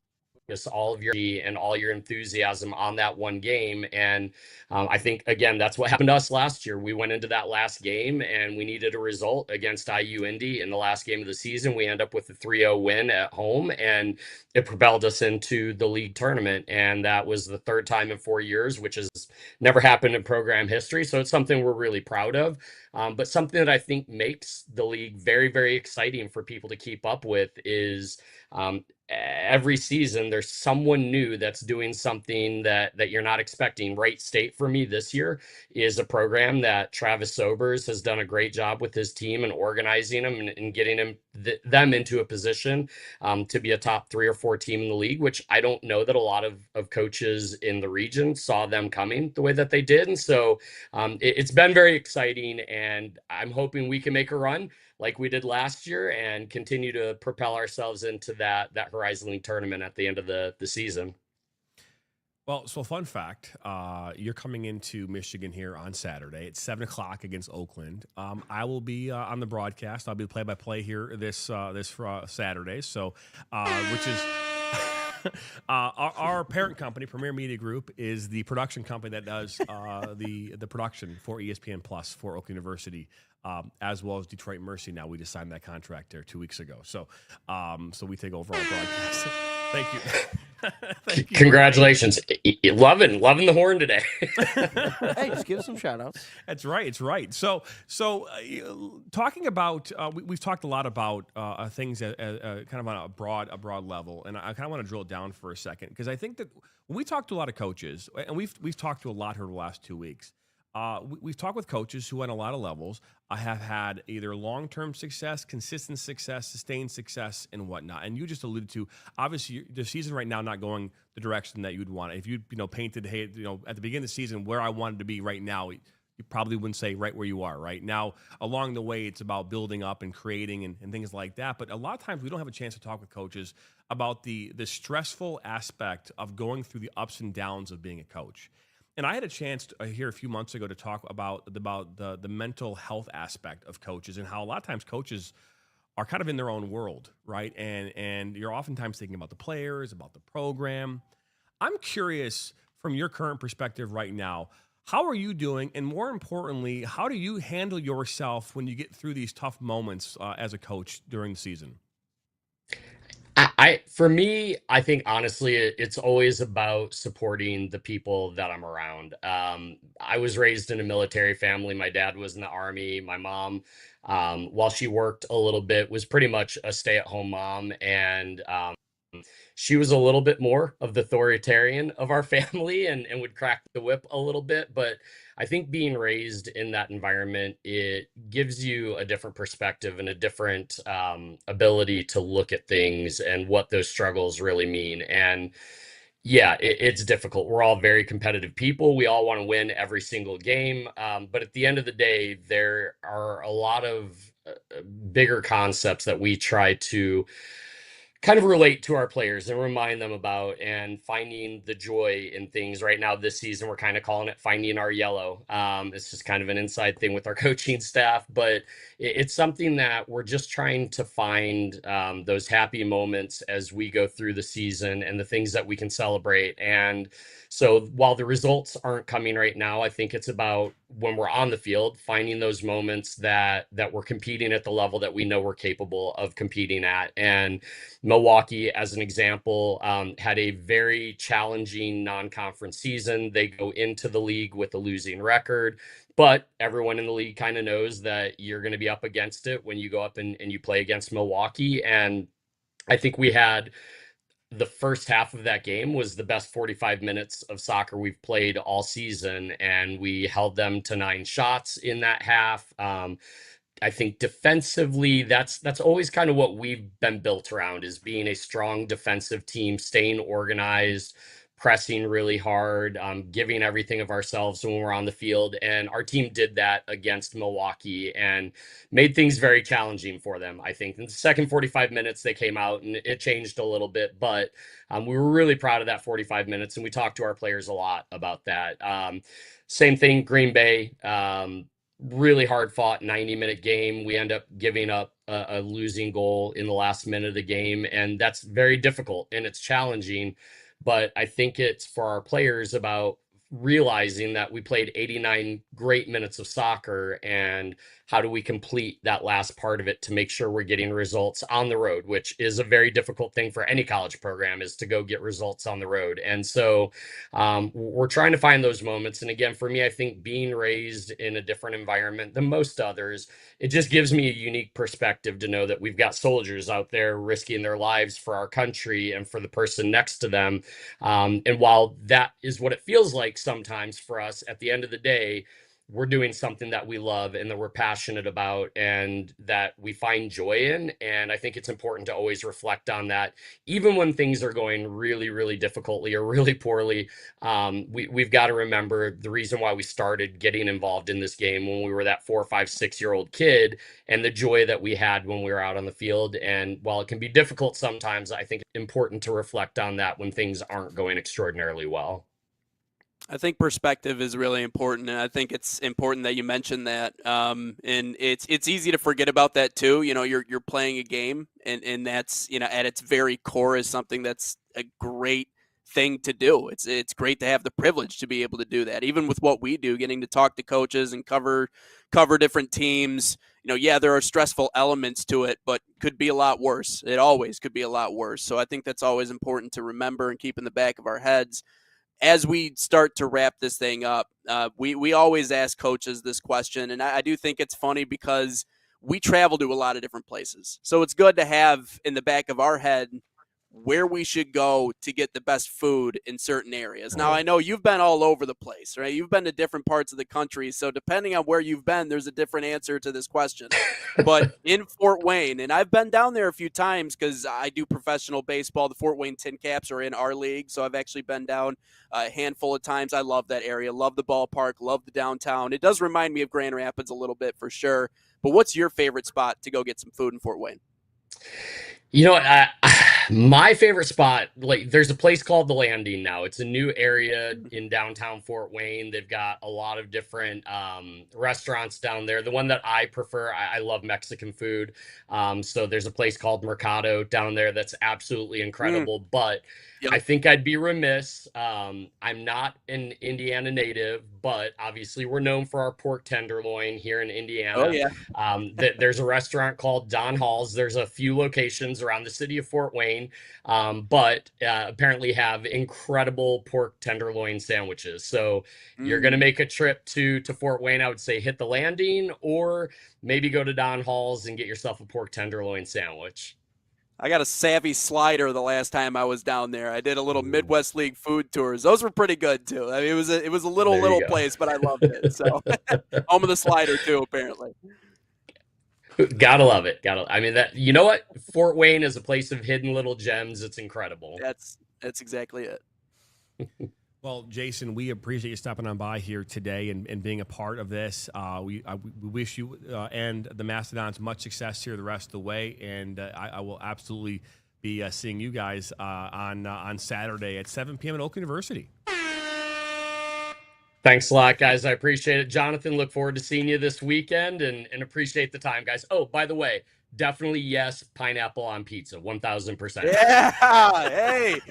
all of your energy and all your enthusiasm on that one game. And I think, again, that's what happened to us last year. We went into that last game and we needed a result against IU Indy in the last game of the season. We end up with a 3-0 win at home, and it propelled us into the league tournament. And that was the third time in 4 years, which has never happened in program history. So it's something we're really proud of. But something that I think makes the league very, very exciting for people to keep up with is every season there's someone new that's doing something that you're not expecting. Wright State for me this year is a program that Travis Sobers has done a great job with his team and organizing them and getting them into a position to be a top 3 or 4 team in the league, which I don't know that a lot of coaches in the region saw them coming the way that they did. And so it's been very exciting, and I'm hoping we can make a run like we did last year and continue to propel ourselves into that Horizon League tournament at the end of the season. Well, so fun fact, you're coming into Michigan here on Saturday at 7 o'clock against Oakland. I will be on the broadcast. I'll be play-by-play here this Saturday. So, which is our parent company, Premier Media Group, is the production company that does the production for ESPN Plus for Oak University, as well as Detroit Mercy. Now we just signed that contract there 2 weeks ago. So, so we take over our broadcast. Thank you. Thank you. Congratulations. Loving the horn today. Hey, just give us some shout outs. That's right. It's right. So talking about, we've talked a lot about things kind of on a broad level, and I kind of want to drill it down for a second, because I think that when we talk to a lot of coaches, and we've talked to a lot here the last 2 weeks, we've talked with coaches who, on a lot of levels, have had either long-term success, consistent success, sustained success, and whatnot. And you just alluded to, obviously, the season right now not going the direction that you'd want. If you painted, hey, at the beginning of the season where I wanted to be right now, you probably wouldn't say right where you are right now. Along the way, it's about building up and creating and things like that. But a lot of times we don't have a chance to talk with coaches about the stressful aspect of going through the ups and downs of being a coach. And I had a chance here a few months ago to talk about the mental health aspect of coaches, and how a lot of times coaches are kind of in their own world, right? And you're oftentimes thinking about the players, about the program. I'm curious, from your current perspective right now, how are you doing? And more importantly, how do you handle yourself when you get through these tough moments as a coach during the season? For me, I think honestly, it's always about supporting the people that I'm around. I was raised in a military family. My dad was in the Army. My mom, while she worked a little bit, was pretty much a stay-at-home mom. And she was a little bit more of the authoritarian of our family and would crack the whip a little bit. But I think being raised in that environment, it gives you a different perspective and a different ability to look at things and what those struggles really mean. And yeah, it's difficult. We're all very competitive people. We all want to win every single game. But at the end of the day, there are a lot of bigger concepts that we try to kind of relate to our players and remind them about, and finding the joy in things. Right now this season, we're kind of calling it finding our yellow. It's just kind of an inside thing with our coaching staff, but it's something that we're just trying to find those happy moments as we go through the season and the things that we can celebrate. And so while the results aren't coming right now, I think it's about, when we're on the field, finding those moments that we're competing at the level that we know we're capable of competing at. And Milwaukee, as an example, had a very challenging non-conference season. They go into the league with a losing record, but everyone in the league kind of knows that you're going to be up against it when you go up and you play against Milwaukee. And I think we had, the first half of that game was the best 45 minutes of soccer we've played all season, and we held them to 9 shots in that half. I think defensively, that's always kind of what we've been built around, is being a strong defensive team, staying organized, pressing really hard, giving everything of ourselves when we're on the field. And our team did that against Milwaukee and made things very challenging for them. I think in the second 45 minutes, they came out and it changed a little bit, but we were really proud of that 45 minutes. And we talked to our players a lot about that. Same thing, Green Bay, really hard fought 90-minute game. We end up giving up a losing goal in the last minute of the game. And that's very difficult and it's challenging. But I think it's for our players about realizing that we played 89 great minutes of soccer, and how do we complete that last part of it to make sure we're getting results on the road, which is a very difficult thing for any college program, is to go get results on the road. And so we're trying to find those moments. And again, for me, I think being raised in a different environment than most others, it just gives me a unique perspective to know that we've got soldiers out there risking their lives for our country and for the person next to them. And while that is what it feels like sometimes for us, at the end of the day, we're doing something that we love and that we're passionate about and that we find joy in. And I think it's important to always reflect on that, even when things are going really, really difficultly or really poorly. We've got to remember the reason why we started getting involved in this game when we were that 4, 5, 6-year-old kid, and the joy that we had when we were out on the field. And while it can be difficult sometimes, I think it's important to reflect on that when things aren't going extraordinarily well. I think perspective is really important, and I think it's important that you mentioned that. And it's easy to forget about that too. You know, you're playing a game, and that's, you know, at its very core is something that's a great thing to do. It's great to have the privilege to be able to do that, even with what we do, getting to talk to coaches and cover different teams. You know, yeah, there are stressful elements to it, but could be a lot worse. It always could be a lot worse. So I think that's always important to remember and keep in the back of our heads. As we start to wrap this thing up, we always ask coaches this question, and I do think it's funny because we travel to a lot of different places. So it's good to have in the back of our head where we should go to get the best food in certain areas. Now, I know you've been all over the place, right? You've been to different parts of the country. So depending on where you've been, there's a different answer to this question. But in Fort Wayne, and I've been down there a few times because I do professional baseball. The Fort Wayne Tin Caps are in our league. So I've actually been down a handful of times. I love that area, love the ballpark, love the downtown. It does remind me of Grand Rapids a little bit for sure. But what's your favorite spot to go get some food in Fort Wayne? You know, my favorite spot, like, there's a place called The Landing now. It's a new area in downtown Fort Wayne. They've got a lot of different restaurants down there. The one that I prefer, I love Mexican food. So there's a place called Mercado down there that's absolutely incredible. But yep, I think I'd be remiss. I'm not an Indiana native, but obviously we're known for our pork tenderloin here in Indiana. Oh, yeah. There's a restaurant called Don Hall's. There's a few locations around the city of Fort Wayne, but apparently have incredible pork tenderloin sandwiches. So you're going to make a trip to Fort Wayne, I would say hit The Landing, or maybe go to Don Hall's and get yourself a pork tenderloin sandwich. I got a Savvy Slider the last time I was down there. I did a little Midwest League food tours. Those were pretty good too. I mean, it was a little place, but I loved it. So home of the slider too, apparently. Gotta love it. I mean, that, you know what? Fort Wayne is a place of hidden little gems. It's incredible. That's exactly it. Well, Jason, we appreciate you stopping on by here today and being a part of this. We wish you and the Mastodons much success here the rest of the way, and I will absolutely be seeing you guys on Saturday at 7 p.m. at Oak University. Thanks a lot, guys. I appreciate it. Jonathan, look forward to seeing you this weekend and appreciate the time, guys. Oh, by the way, definitely yes, pineapple on pizza, 1,000%. Yeah, hey,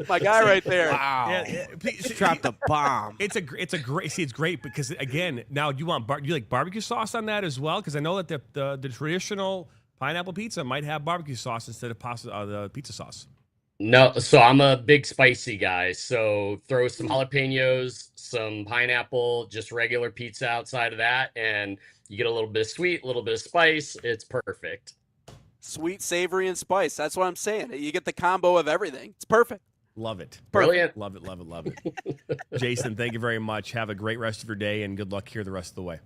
my guy right there. Wow, dropped the bomb. It's great because, again, now you like barbecue sauce on that as well, because I know that the traditional pineapple pizza might have barbecue sauce instead of the pizza sauce. No, so I'm a big spicy guy. So throw some jalapenos, some pineapple, just regular pizza outside of that, and you get a little bit of sweet, a little bit of spice. It's perfect. Sweet, savory, and spice. That's what I'm saying. You get the combo of everything. It's perfect. Love it. Brilliant. Love it. Jason, thank you very much. Have a great rest of your day, and good luck here the rest of the way.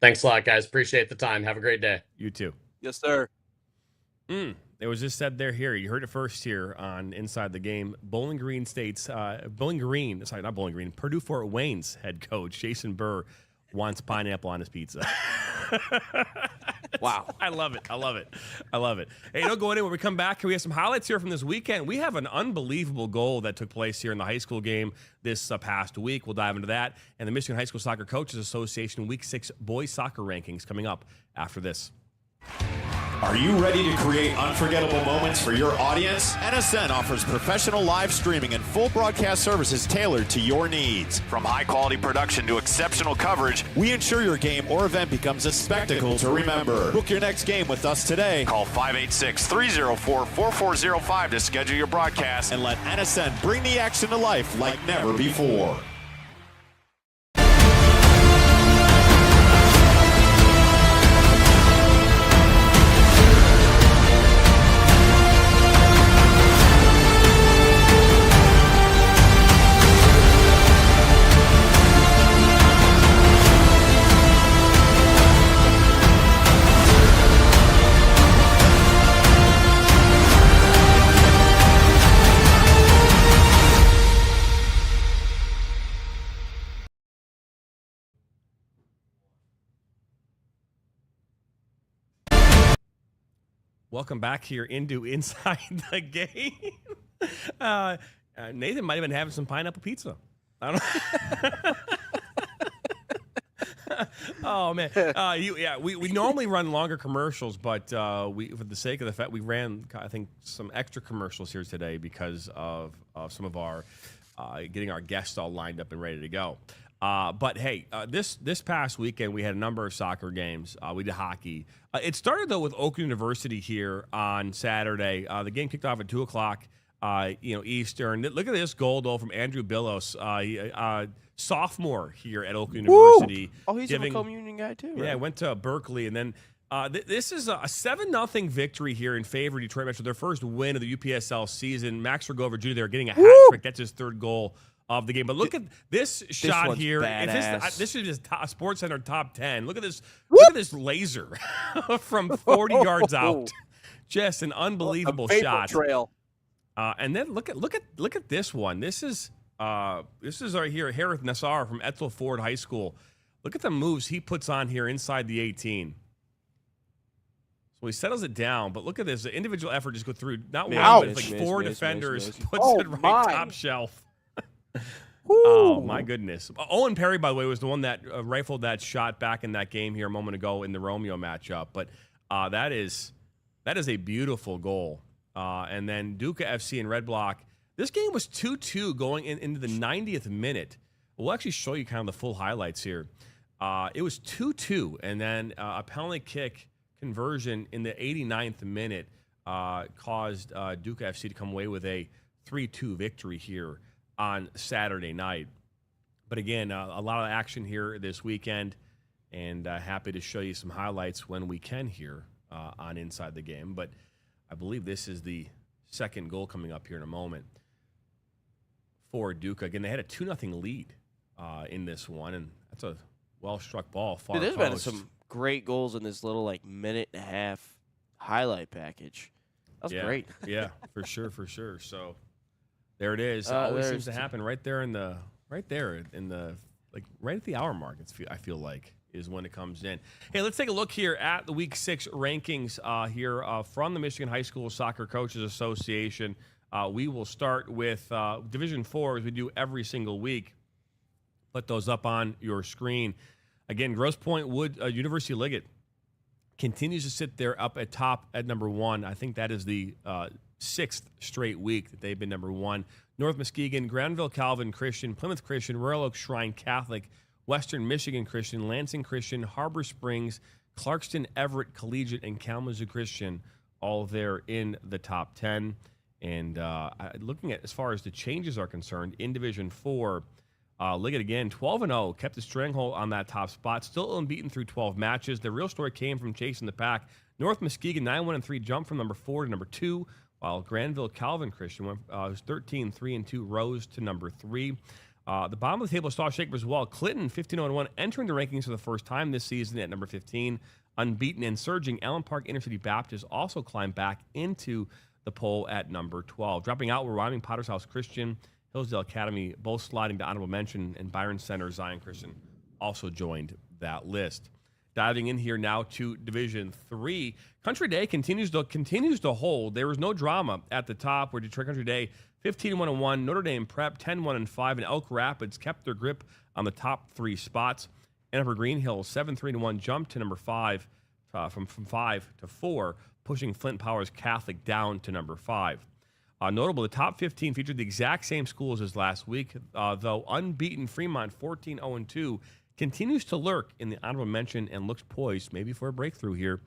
Thanks a lot, guys. Appreciate the time. Have a great day. You too. Yes, sir. It was just said there here. You heard it first here on Inside the Game. Bowling Green, Purdue Fort Wayne's head coach, Jason Burr, wants pineapple on his pizza. Wow. I love it. Hey, don't go anywhere. When we come back, we have some highlights here from this weekend. We have an unbelievable goal that took place here in the high school game this past week. We'll dive into that. And the Michigan High School Soccer Coaches Association Week 6 boys soccer rankings coming up after this. Are you ready to create unforgettable moments for your audience? NSN offers professional live streaming and full broadcast services tailored to your needs. From high-quality production to exceptional coverage, we ensure your game or event becomes a spectacle to remember. Book your next game with us today. Call 586-304-4405 to schedule your broadcast and let NSN bring the action to life like never before. Welcome back here into Inside the Game. Nathan might have been having some pineapple pizza. I don't know. Oh, man. We normally run longer commercials, but for the sake of the fact, we ran, I think, some extra commercials here today because of some of our getting our guests all lined up and ready to go. But hey, this past weekend we had a number of soccer games. We did hockey. It started though with Oakland University here on Saturday. The game kicked off at 2:00, Eastern. Look at this goal though from Andrew Billos, sophomore here at Oakland University. Oh, he's a Macomb Union guy too. Yeah, right? went to Berkeley, and then this is a 7-0 victory here in favor of Detroit Metro. Their first win of the UPSL season. Max Rogover Jr. They're getting a hat trick. That's his third goal of the game. But look at this shot here. If this is just Sports Center top 10. Look at this. Look at this laser from 40 yards out. Just an unbelievable shot. Trail. And then look at this one. This is right here, Harith Nassar from Etzel Ford High School. Look at the moves he puts on here inside the 18. So he settles it down, but look at this. The individual effort just go through not one, but like four defenders. Puts it right top shelf. Oh, my goodness. Owen Perry, by the way, was the one that rifled that shot back in that game here a moment ago in the Romeo matchup. But that is a beautiful goal. And then Duca FC and Red Block. This game was 2-2 going into the 90th minute. We'll actually show you kind of the full highlights here. It was 2-2, and then a penalty kick conversion in the 89th minute caused Duca FC to come away with a 3-2 victory here on Saturday night. But again, a lot of action here this weekend, and happy to show you some highlights when we can here on Inside the Game. But I believe this is the second goal coming up here in a moment for Duca. Again, they had a 2-0 lead in this one, and that's a well-struck ball. Far There's post. been some great goals in this little minute and a half highlight package. That was great. Yeah, for sure. So there it is. Always seems to happen right there right at the hour mark. I feel like is when it comes in. Hey, let's take a look here at the Week 6 rankings from the Michigan High School Soccer Coaches Association. We will start with Division 4 as we do every single week. Put those up on your screen. Again, Grosse Pointe Wood University Liggett continues to sit there up at top at number 1. I think that is the 6th straight week that they've been number 1. North Muskegon, Granville Calvin Christian, Plymouth Christian, Royal Oak Shrine Catholic, Western Michigan Christian, Lansing Christian, Harbor Springs, Clarkston, Everett Collegiate, and Kalamazoo Christian, all there in the top 10. And looking at as far as the changes are concerned, in Division 4, Liggett again, 12-0, kept the stranglehold on that top spot, still unbeaten through 12 matches. The real story came from chasing the pack. North Muskegon, 9-1-3, jumped from number 4 to number 2, while Granville Calvin Christian was 13-3-2, rose to number 3. The bottom of the table saw shakers as well. Clinton, 15-1, entering the rankings for the first time this season at number 15. Unbeaten and surging, Allen Park Intercity Baptist also climbed back into the poll at number 12. Dropping out were Wyoming Potter's House Christian, Hillsdale Academy, both sliding to honorable mention, and Byron Center Zion Christian also joined that list. Diving in here now to Division 3. Country Day continues to hold. There was no drama at the top where Detroit Country Day 15-1-1, Notre Dame Prep 10-1-5, and Elk Rapids kept their grip on the top 3 spots. Ann Arbor Green Hills 7-3-1 jumped to number 5 from 5 to 4, pushing Flint Powers Catholic down to number 5. Notable, the top 15 featured the exact same schools as last week, though unbeaten Fremont 14-0-2 continues to lurk in the honorable mention and looks poised maybe for a breakthrough here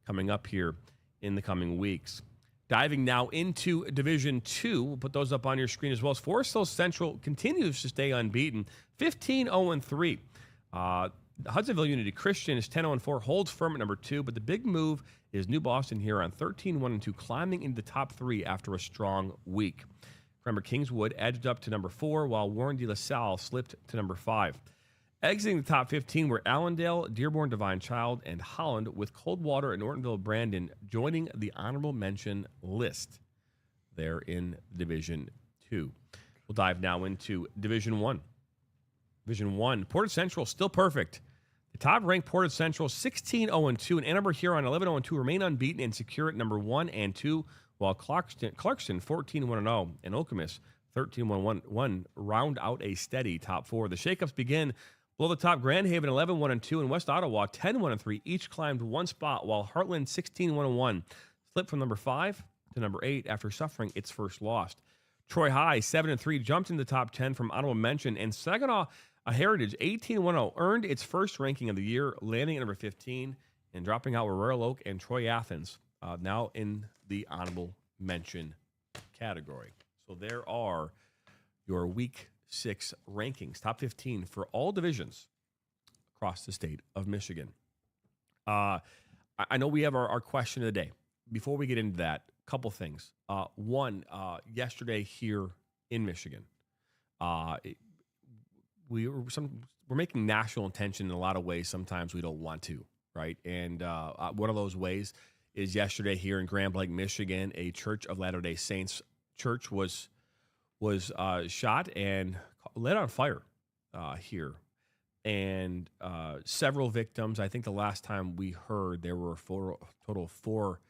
coming up here in the coming weeks. Diving now into Division 2, we'll put those up on your screen as well. As Forest Hills Central continues to stay unbeaten, 15-0-3. Hudsonville Unity Christian is 10-0-4, holds firm at number 2, but the big move is New Boston here on 13-1-2, climbing into the top 3 after a strong week. Remember, Kingswood edged up to number 4, while Warren de La Salle slipped to number 5. Exiting the top 15 were Allendale, Dearborn Divine Child, and Holland, with Coldwater and Ortonville Brandon joining the honorable mention list there in Division 2. We'll dive now into Division 1. Division 1, Portage Central still perfect. The top-ranked Portage Central 16-0-2, and Ann Arbor Huron 11-0-2 remain unbeaten and secure at number 1 and 2, while Clarkston 14-1-0 and Okemos 13-1-1 round out a steady top 4. The shakeups begin below the top. Grand Haven 11-1-2 and West Ottawa 10-1-3 each climbed 1 spot, while Heartland 16-1-1 slipped from number 5 to number 8 after suffering its first loss. Troy High 7-3 jumped into the top 10 from honorable mention, and Saginaw Heritage 18-1-0 earned its first ranking of the year, landing at number 15, and dropping out were Royal Oak and Troy Athens, now in the honorable mention category. So there are your Week 6 rankings, top 15 for all divisions across the state of Michigan. I know we have our question of the day. Before we get into that, a couple things. One, yesterday here in Michigan, we're making national attention in a lot of ways. Sometimes we don't want to, right? And one of those ways is yesterday here in Grand Blanc, Michigan, a Church of Latter-day Saints church was shot and lit on fire here. And several victims. I think the last time we heard, there were a total of 4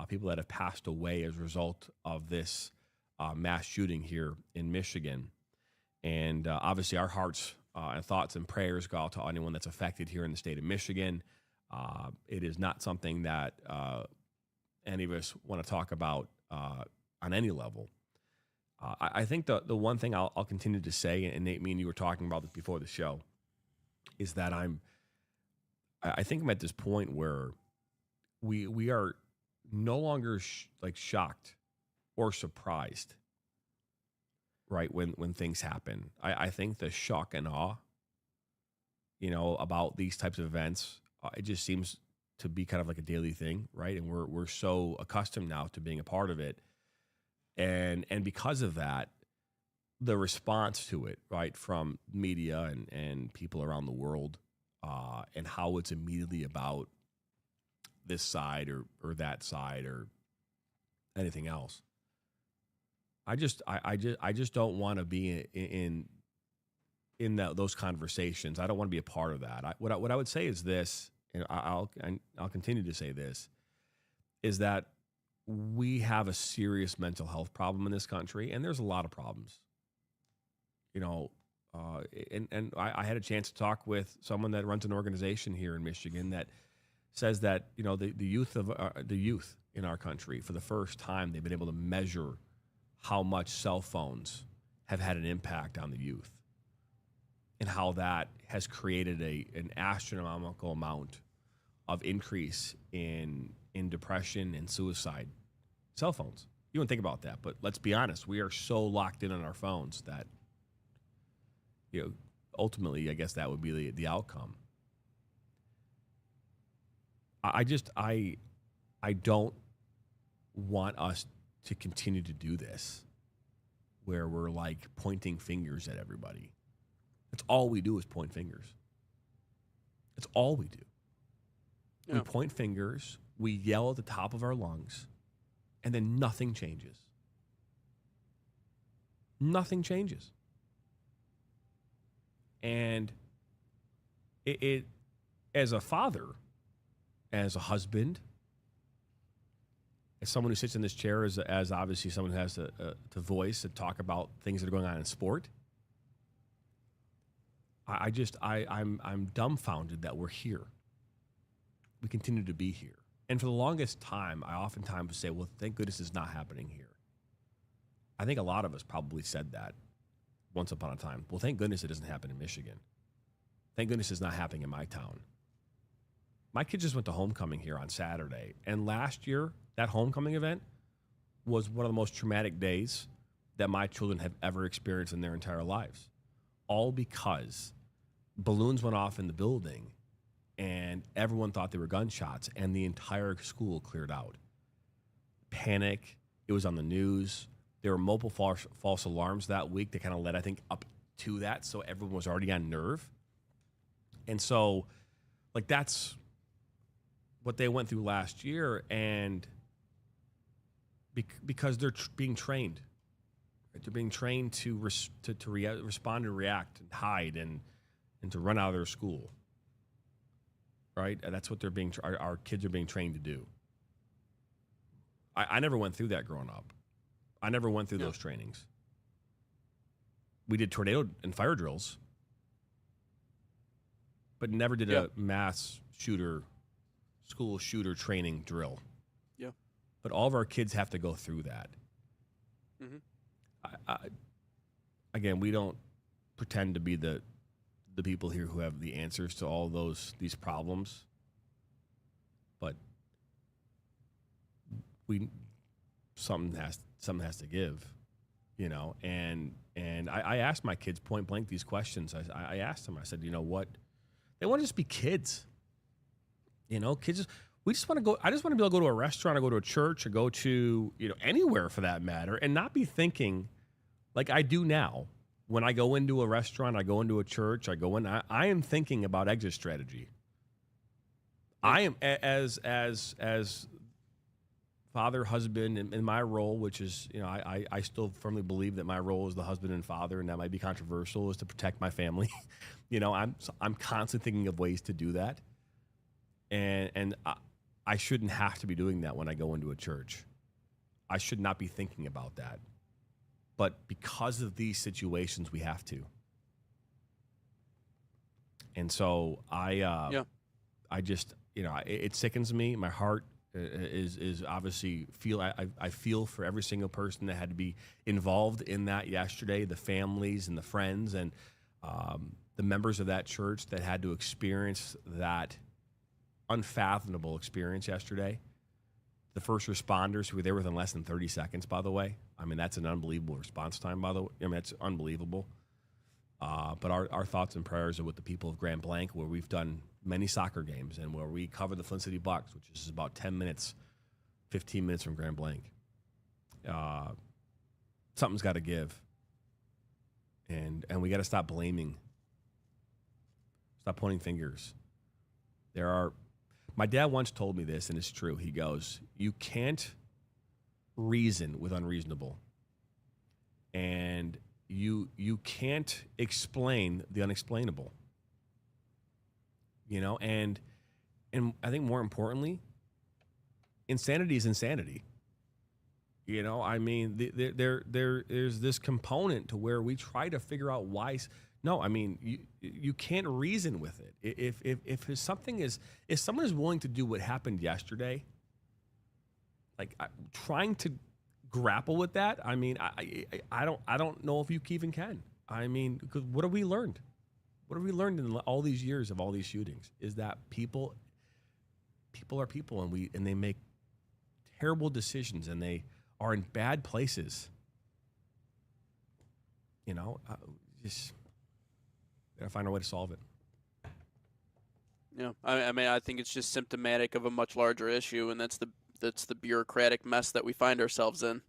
people that have passed away as a result of this mass shooting here in Michigan. And obviously our hearts and thoughts and prayers go out to anyone that's affected here in the state of Michigan. It is not something that any of us want to talk about on any level. I think the one thing I'll continue to say, and Nate, me and you were talking about this before the show, is that I think I'm at this point where we are no longer shocked or surprised, right, when things happen. I think the shock and awe, about these types of events, it just seems to be kind of like a daily thing, right? And we're so accustomed now to being a part of it. And because of that, the response to it, right, from media and people around the world, and how it's immediately about this side or that side or anything else. I just don't want to be in those conversations. I don't want to be a part of that. What I would say is this, and I'll continue to say this, is that we have a serious mental health problem in this country, and there's a lot of problems. And I had a chance to talk with someone that runs an organization here in Michigan that says that the youth in our country, for the first time, they've been able to measure how much cell phones have had an impact on the youth, and how that has created an astronomical amount of increase in depression and suicide. Cell phones. You wouldn't think about that, but let's be honest. We are so locked in on our phones that, ultimately, I guess that would be the outcome. I don't want us to continue to do this, where we're like pointing fingers at everybody. That's all we do is point fingers. That's all we do. We Yeah. point fingers, we yell at the top of our lungs, and then nothing changes. Nothing changes. And it as a father, as a husband, as someone who sits in this chair, as obviously someone who has to voice and talk about things that are going on in sport, I'm dumbfounded that we're here. We continue to be here. And for the longest time, I oftentimes say, well, thank goodness it's not happening here. I think a lot of us probably said that once upon a time. Well, thank goodness it doesn't happen in Michigan. Thank goodness it's not happening in my town. My kids just went to homecoming here on Saturday. And last year, that homecoming event was one of the most traumatic days that my children have ever experienced in their entire lives. All because balloons went off in the building and everyone thought they were gunshots and the entire school cleared out. Panic. It was on the news. There were multiple false alarms that week that kind of led, I think, up to that. So everyone was already on nerve. And so, like, that's what they went through last year. And because they're being trained. Right? They're being trained to respond and react and hide and to run out of their school. Right? And that's what our kids are being trained to do. I never went through that growing up. I never went through those trainings. We did tornado and fire drills, but never did a mass school shooter training drill. Yeah. But all of our kids have to go through that. Mm-hmm. Again, we don't pretend to be the people here who have the answers to all these problems, but something has to give, you know. And I asked my kids point blank these questions. I asked them. I said, you know what? They want to just be kids. You know, kids. We just want to go. I just want to be able to go to a restaurant, or go to a church, or go to anywhere for that matter, and not be thinking like I do now. When I go into a restaurant, I go into a church, I am thinking about exit strategy. I am as father, husband, in my role, which is, I still firmly believe that my role as the husband and father, and that might be controversial, is to protect my family. I'm constantly thinking of ways to do that. And I shouldn't have to be doing that when I go into a church. I should not be thinking about that. But because of these situations, we have to. And so I just, it sickens me. My heart is obviously I feel for every single person that had to be involved in that yesterday, the families and the friends and the members of that church that had to experience that unfathomable experience yesterday. The first responders who were there within less than 30 seconds, by the way. I mean, that's an unbelievable response time, by the way. I mean, that's unbelievable. But our thoughts and prayers are with the people of Grand Blanc, where we've done many soccer games and where we cover the Flint City Bucks, which is about 10 minutes, 15 minutes from Grand Blanc. Something's got to give. And we got to stop blaming. Stop pointing fingers. My dad once told me this, and it's true. He goes, you can't reason with unreasonable. And you can't explain the unexplainable. And I think more importantly, insanity is insanity. I mean, there's this component to where we try to figure out why. No, I mean, you can't reason with it. If someone is willing to do what happened yesterday, like trying to grapple with that, I mean, I don't know if you even can. I mean, because what have we learned? What have we learned in all these years of all these shootings? Is that people are people, and they make terrible decisions, and they are in bad places. Just gotta find a way to solve it. Yeah, I mean, I think it's just symptomatic of a much larger issue, and that's That's the bureaucratic mess that we find ourselves in.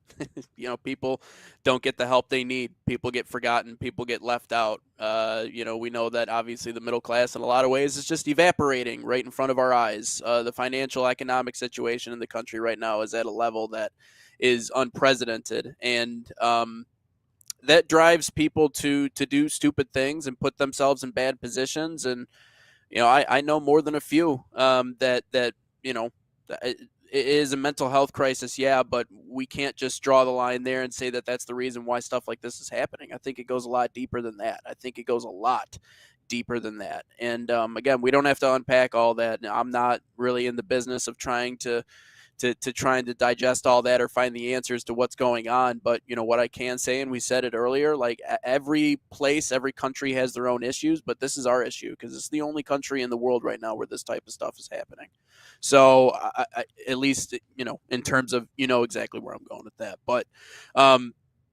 People don't get the help they need. People get forgotten. People get left out. We know that obviously the middle class in a lot of ways is just evaporating right in front of our eyes. The financial economic situation in the country right now is at a level that is unprecedented. And that drives people to do stupid things and put themselves in bad positions. And, I know more than a few that it is a mental health crisis, yeah, but we can't just draw the line there and say that that's the reason why stuff like this is happening. I think it goes a lot deeper than that. And again, we don't have to unpack all that. I'm not really in the business of trying to digest all that or find the answers to what's going on. But what I can say, and we said it earlier, like every place, every country has their own issues, but this is our issue because it's the only country in the world right now where this type of stuff is happening. So I, at least, in terms of, exactly where I'm going with that. But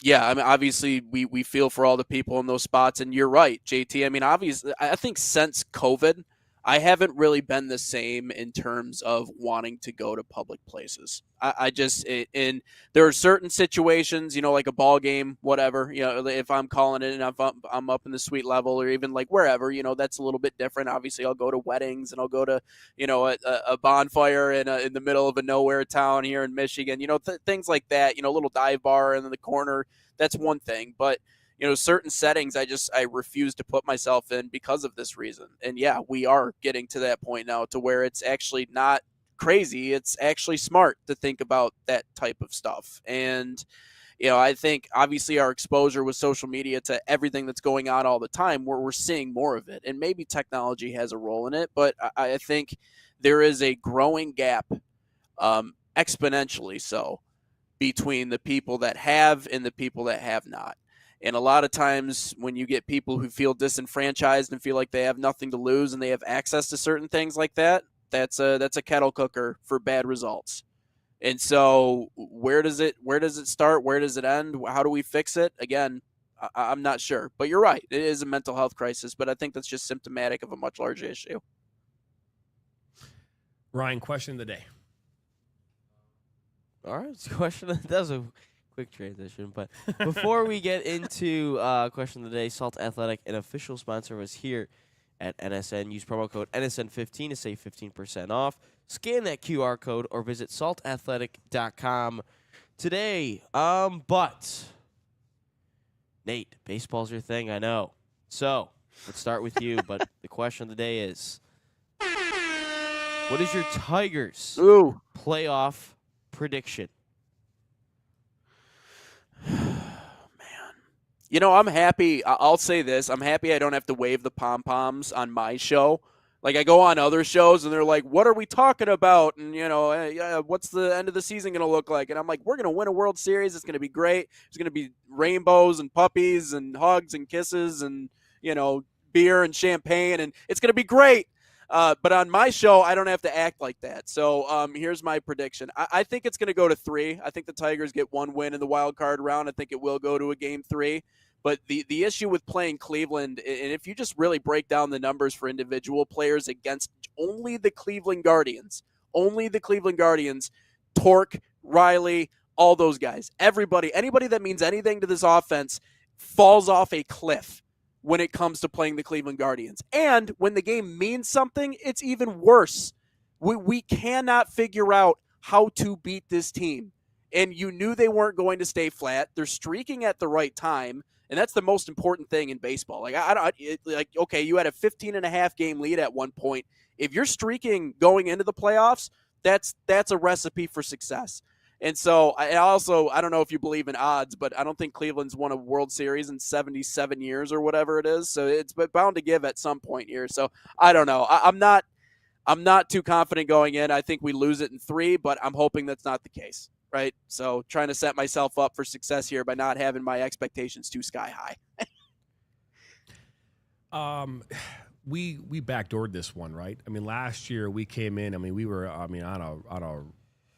yeah, I mean, obviously we feel for all the people in those spots, and you're right, JT. I mean, obviously, I think since COVID, I haven't really been the same in terms of wanting to go to public places. And there are certain situations, like a ball game, whatever, if I'm calling it and I'm up in the suite level or even like wherever, that's a little bit different. Obviously I'll go to weddings and I'll go to, a bonfire in the middle of a nowhere town here in Michigan, things like that, a little dive bar in the corner. That's one thing, but certain settings I refuse to put myself in because of this reason. And yeah, we are getting to that point now to where it's actually not crazy. It's actually smart to think about that type of stuff. And, I think obviously our exposure with social media to everything that's going on all the time, where we're seeing more of it, and maybe technology has a role in it, but I think there is a growing gap, exponentially so, between the people that have and the people that have not. And a lot of times when you get people who feel disenfranchised and feel like they have nothing to lose and they have access to certain things like that, that's a kettle cooker for bad results. And so where does it start? Where does it end? How do we fix it? Again, I'm not sure. But you're right. It is a mental health crisis, but I think that's just symptomatic of a much larger issue. Ryan, question of the day. All right, question. That was a quick transition, but before we get into question of the day, Salt Athletic, an official sponsor, was here at NSN. Use promo code NSN15 to save 15% off. Scan that QR code or visit saltathletic.com today. But Nate, baseball's your thing, I know. So let's start with you. But the question of the day is, what is your Tigers playoff prediction? I'm happy. I'll say this. I'm happy I don't have to wave the pom-poms on my show. Like, I go on other shows, and they're like, what are we talking about? And, what's the end of the season going to look like? And I'm like, we're going to win a World Series. It's going to be great. There's going to be rainbows and puppies and hugs and kisses and, beer and champagne. And it's going to be great. But on my show, I don't have to act like that. So here's my prediction. I think it's going to go to 3. I think the Tigers get 1 win in the wild card round. I think it will go to a game 3. But the issue with playing Cleveland, and if you just really break down the numbers for individual players against only the Cleveland Guardians, Torque, Riley, all those guys, anybody that means anything to this offense falls off a cliff when it comes to playing the Cleveland Guardians. And when the game means something, it's even worse. We cannot figure out how to beat this team. And you knew they weren't going to stay flat. They're streaking at the right time. And that's the most important thing in baseball. Okay, you had a 15.5 game lead at one point. If you're streaking going into the playoffs, that's a recipe for success. And so I don't know if you believe in odds, but I don't think Cleveland's won a World Series in 77 years or whatever it is. So it's bound to give at some point here. So I don't know. I'm not too confident going in. I think we lose it in 3, but I'm hoping that's not the case. Right. So trying to set myself up for success here by not having my expectations too sky high. We backdoored this one, right? I mean, last year we came in. I mean, we were on a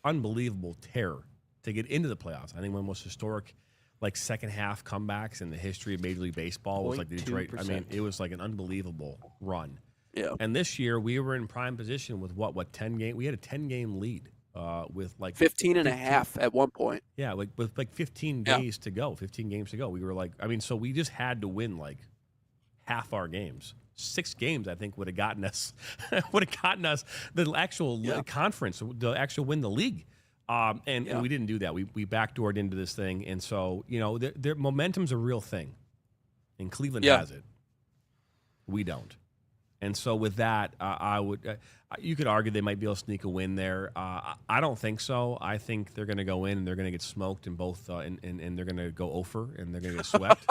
unbelievable tear to get into the playoffs. I think one of the most historic, second half comebacks in the history of Major League Baseball was like the Detroit. I mean, it was like an unbelievable run. Yeah. And this year we were in prime position with what 10 game. We had a 10 game lead with like 15 and a half at one point. Yeah, like with like 15 Yeah. days to go, 15 games to go. We were like, I mean, so we just had to win like half our games. 6 games, I think, would have gotten us the actual conference, the actual win the league. And we didn't do that. We backdoored into this thing, and so their momentum's a real thing, and Cleveland has it. We don't. And so with that, you could argue they might be able to sneak a win there. I don't think so. I think they're going to go in and they're going to get smoked in both, and they're going to go over and they're going to get swept.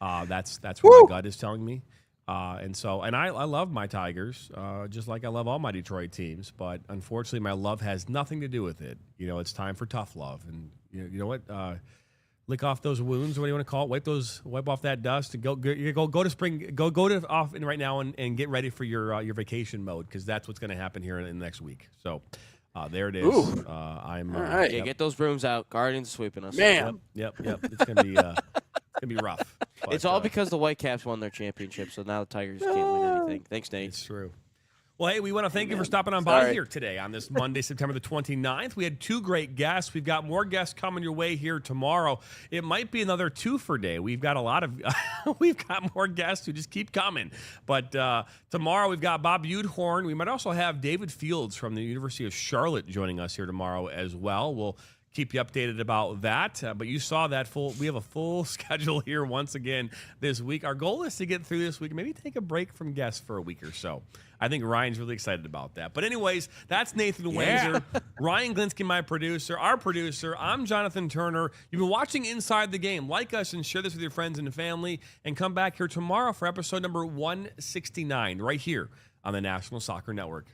That's what my gut is telling me. And I love my Tigers, just like I love all my Detroit teams. But unfortunately, my love has nothing to do with it. It's time for tough love, and you know what? Lick off those wounds. What do you want to call it? Wipe off that dust, and go to spring. Go to off right now and get ready for your vacation mode, because that's what's going to happen here in the next week. So there it is. I'm all right. Yeah, get those brooms out. Guardians sweeping us. Man. Yep. It's gonna be rough. But, It's all because the Whitecaps won their championship, so now the Tigers can't win anything. Thanks, Nate. It's true. Well, hey, we want to thank you for stopping on by here today on this Monday, September the 29th. We had 2 great guests. We've got more guests coming your way here tomorrow. It might be another 2-for day. We've got a lot of we've got more guests who just keep coming. But tomorrow we've got Bob Udhorn. We might also have David Fields from the University of Charlotte joining us here tomorrow as well. We'll keep you updated about that. But you saw that we have a full schedule here once again this week. Our goal is to get through this week, maybe take a break from guests for a week or so. I think Ryan's really excited about that. But anyways, that's Nathan Windsor, Ryan Glinsky, my producer, our producer. I'm Jonathan Turner. You've been watching Inside the Game. Like us and share this with your friends and family. And come back here tomorrow for episode number 169 right here on the National Soccer Network.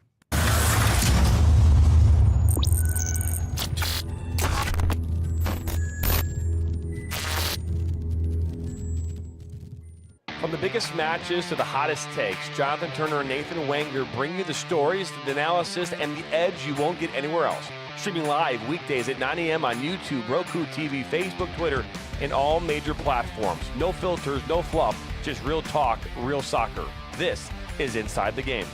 From the biggest matches to the hottest takes, Jonathan Turner and Nathan Wenger bring you the stories, the analysis, and the edge you won't get anywhere else. Streaming live weekdays at 9 a.m. on YouTube, Roku TV, Facebook, Twitter, and all major platforms. No filters, no fluff, just real talk, real soccer. This is Inside the Game.